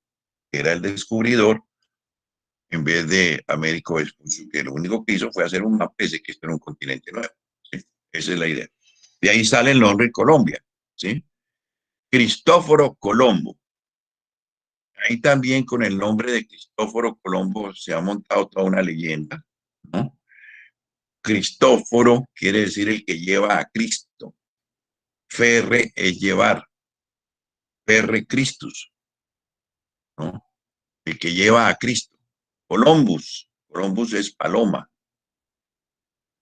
que era el descubridor, en vez de Américo Vespucio, que lo único que hizo fue hacer un mapa de que esto era un continente nuevo. ¿Sí? Esa es la idea. De ahí sale el nombre Colombia. ¿Sí? Cristóforo Colombo. Ahí también con el nombre de Cristóforo Colombo se ha montado toda una leyenda, ¿no? Cristóforo quiere decir el que lleva a Cristo. Ferre es llevar. Ferre Christus, ¿no? El que lleva a Cristo. Columbus es paloma.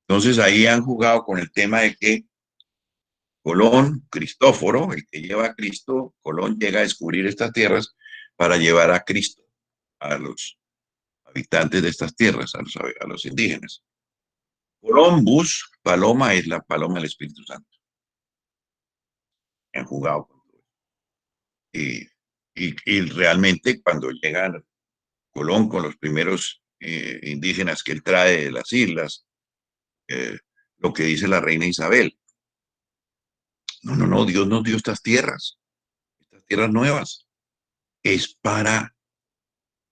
Entonces ahí han jugado con el tema de que Colón, Cristóforo, el que lleva a Cristo, Colón llega a descubrir estas tierras para llevar a Cristo a los habitantes de estas tierras, a los indígenas. Columbus, paloma, es la paloma del Espíritu Santo. Han jugado con todo. Y realmente cuando llegan Colón con los primeros indígenas que él trae de las islas, lo que dice la reina Isabel, no, Dios nos dio estas tierras nuevas, es para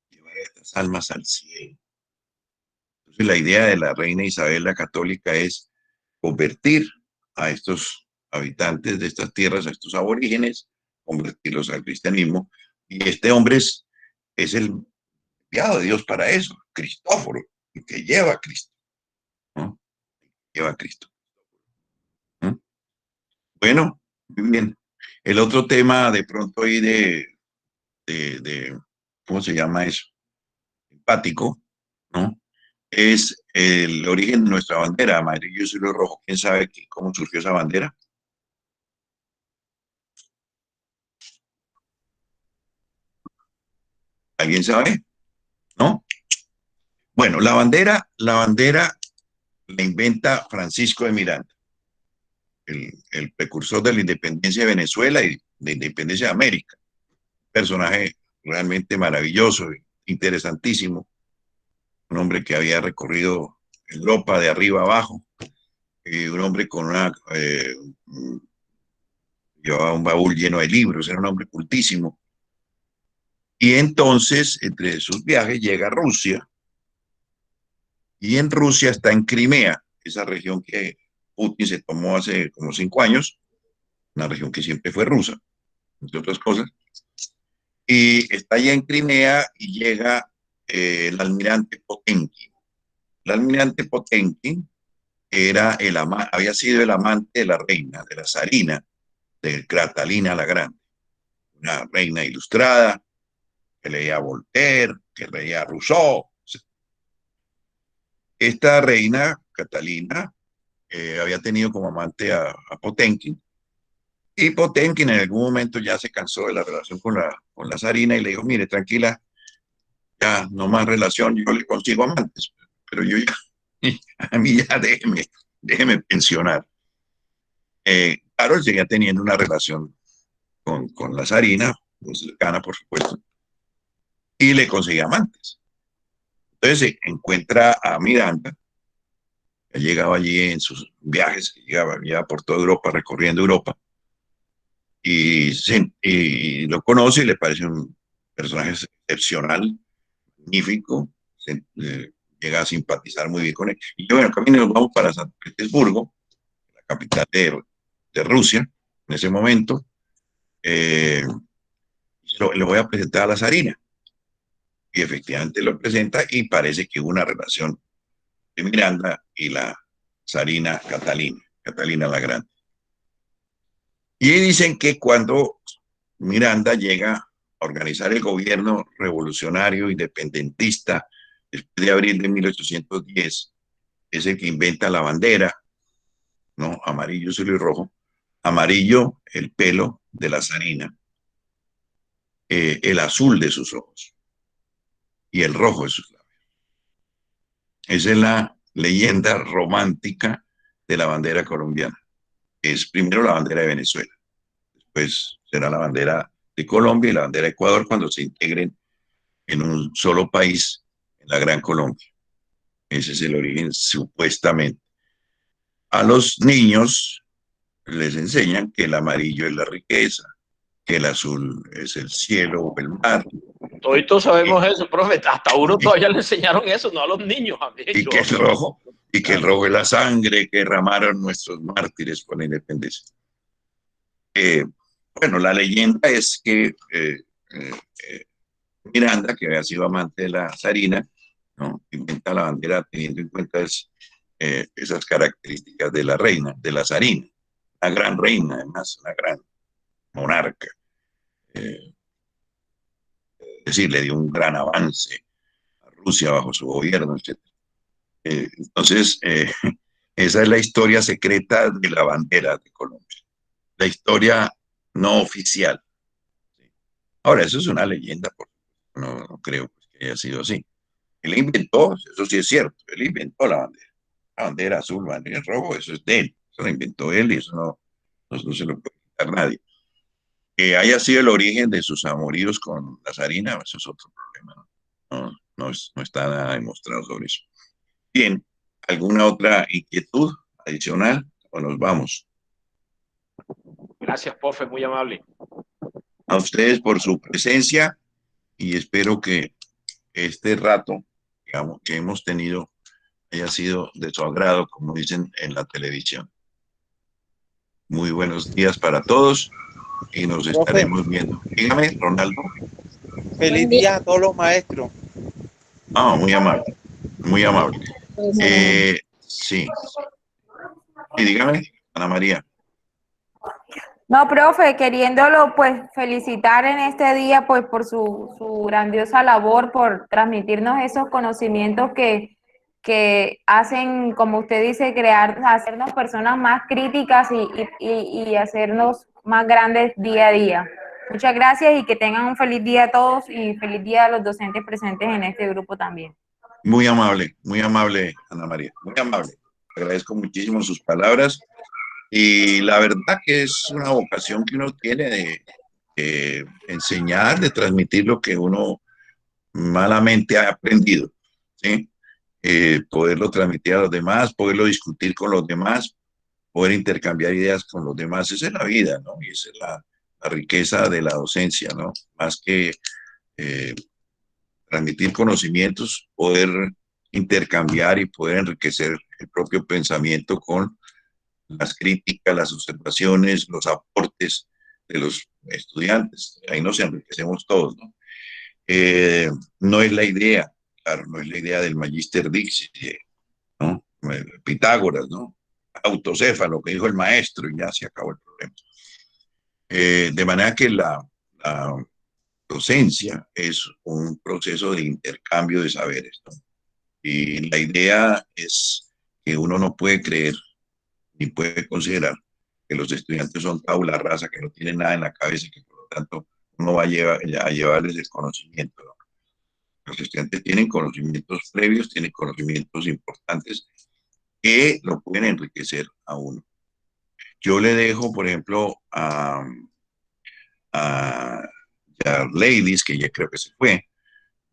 llevar estas almas al cielo. Entonces la idea de la reina Isabel la católica es convertir a estos habitantes de estas tierras, a estos aborígenes, convertirlos al cristianismo, y este hombre es el enviado de Dios para eso, Cristóforo, el que lleva a Cristo, ¿no? Lleva a Cristo. ¿No? Bueno, muy bien. El otro tema de pronto ahí ¿cómo se llama eso? Empático, ¿no? Es el origen de nuestra bandera, amarillo, azul y rojo. ¿Quién sabe cómo surgió esa bandera? ¿Alguien sabe? ¿No? Bueno, la bandera la inventa Francisco de Miranda, el precursor de la independencia de Venezuela y de la independencia de América. Personaje realmente maravilloso, interesantísimo, un hombre que había recorrido Europa de arriba abajo, un hombre con llevaba un baúl lleno de libros, era un hombre cultísimo. Y entonces, entre sus viajes, llega a Rusia, y en Rusia está en Crimea, esa región que Putin se tomó hace como 5 años, una región que siempre fue rusa, entre otras cosas, y está allá en Crimea y llega el almirante Potenkin. El almirante Potenkin había sido el amante de la reina, de la zarina, de Catalina la Grande, una reina ilustrada que leía a Voltaire, que leía a Rousseau. Esta reina, Catalina, había tenido como amante a Potenkin, y Potenkin en algún momento ya se cansó de la relación con la zarina y le dijo, mire, tranquila, ya no más relación, yo le consigo amantes, pero yo ya, a mí ya déjeme pensionar. Claro, él seguía teniendo una relación con la zarina, muy cercana, por supuesto, y le conseguía amantes. Entonces encuentra a Miranda, que llegaba allí en sus viajes, llegaba por toda Europa, recorriendo Europa, y lo conoce y le parece un personaje excepcional, magnífico, llega a simpatizar muy bien con él. Y yo, bueno, camino nos vamos para San Petersburgo, la capital de Rusia, en ese momento. Le voy a presentar a la zarina. Y efectivamente lo presenta y parece que hubo una relación de Miranda y la zarina Catalina la Grande. Y dicen que cuando Miranda llega a organizar el gobierno revolucionario independentista después de abril de 1810, es el que inventa la bandera, ¿no? Amarillo, azul y rojo. Amarillo, el pelo de la zarina, el azul de sus ojos y el rojo de sus labios. Esa es la leyenda romántica de la bandera colombiana. Es primero la bandera de Venezuela, después será la bandera de Colombia y la bandera de Ecuador cuando se integren en un solo país, en la Gran Colombia. Ese es el origen, supuestamente. A los niños les enseñan que el amarillo es la riqueza, que el azul es el cielo o el mar. Todos sabemos eso, profe. Hasta uno todavía le enseñaron eso, no a los niños, a mí. Y que el rojo es la sangre que derramaron nuestros mártires por la independencia. Bueno, la leyenda es que Miranda, que había sido amante de la zarina, ¿no? Inventa la bandera teniendo en cuenta esas características de la reina, de la zarina, una gran reina, además, una gran monarca. Es decir, le dio un gran avance a Rusia bajo su gobierno, etc. Entonces, esa es la historia secreta de la bandera de Colombia, la historia no oficial. Ahora, eso es una leyenda, no creo que haya sido así. Él inventó, eso sí es cierto, él inventó la bandera azul, bandera rojo, eso es de él, eso lo inventó él y eso no se lo puede quitar nadie. Que haya sido el origen de sus amoríos con la zarina, eso es otro problema, no está nada demostrado sobre eso. Bien, ¿alguna otra inquietud adicional o nos vamos? Gracias, profe, muy amable. A ustedes por su presencia y espero que este rato, digamos, que hemos tenido haya sido de su agrado, como dicen en la televisión. Muy buenos días para todos y nos estaremos viendo. Dígame, Ronaldo. Feliz día a todos los maestros. Ah, muy amable, muy amable. Sí. Y dígame, Ana María. No, profe, queriéndolo pues felicitar en este día pues por su grandiosa labor, por transmitirnos esos conocimientos que hacen, como usted dice, hacernos personas más críticas y hacernos más grandes día a día. Muchas gracias y que tengan un feliz día a todos y feliz día a los docentes presentes en este grupo también. Muy amable, Ana María, muy amable. Agradezco muchísimo sus palabras y la verdad que es una vocación que uno tiene de enseñar, de transmitir lo que uno malamente ha aprendido, ¿sí? poderlo transmitir a los demás, poderlo discutir con los demás, poder intercambiar ideas con los demás. Esa es la vida, ¿no? Y esa es la riqueza de la docencia, ¿no? Más que eh, transmitir conocimientos, poder intercambiar y poder enriquecer el propio pensamiento con las críticas, las observaciones, los aportes de los estudiantes. Ahí nos enriquecemos todos, ¿no? No es la idea, claro, no es la idea del Magister Dixit, ¿no? Pitágoras, ¿no? Autocéfalo, que dijo el maestro, y ya se acabó el problema. De manera que la docencia es un proceso de intercambio de saberes, ¿no? Y la idea es que uno no puede creer ni puede considerar que los estudiantes son tabula rasa, que no tienen nada en la cabeza y que por lo tanto uno va a llevarles el conocimiento, ¿no? Los estudiantes tienen conocimientos previos, tienen conocimientos importantes que lo pueden enriquecer a uno. Yo le dejo, por ejemplo, a Ladies, que ya creo que se fue,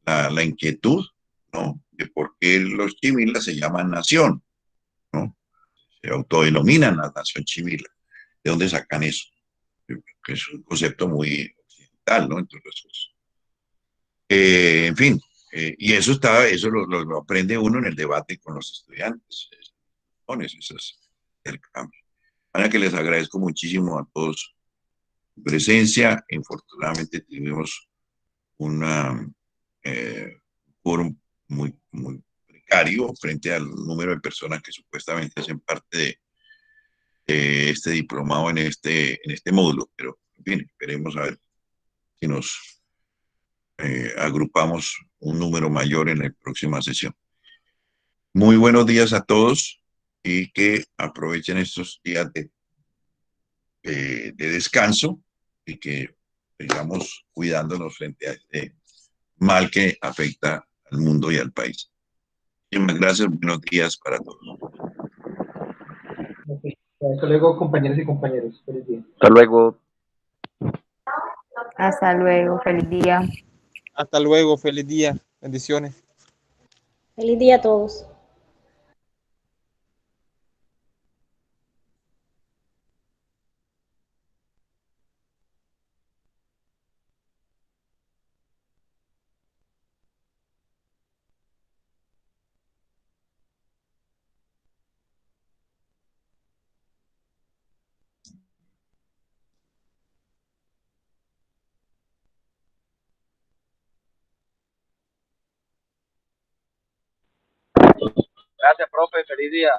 la inquietud, ¿no? De por qué los chimilas se llaman nación, ¿no? Se autodenominan la nación chimila. ¿De dónde sacan eso? Que es un concepto muy occidental, ¿no? Entonces, en fin, y eso lo aprende uno en el debate con los estudiantes, con esos intercambios. Para que les agradezco muchísimo a todos su presencia. Infortunadamente tuvimos una quórum muy precario frente al número de personas que supuestamente hacen parte de este diplomado en este módulo, pero en fin, esperemos a ver si nos agrupamos un número mayor en la próxima sesión. Muy buenos días a todos y que aprovechen estos días de descanso y que sigamos cuidándonos frente a este mal que afecta al mundo y al país. Muchas gracias, buenos días para todos. Hasta luego, compañeros y compañeros. Feliz día. Hasta luego. Hasta luego, feliz día. Hasta luego, feliz día. Bendiciones. Feliz día a todos. Gracias, profe. Feliz día.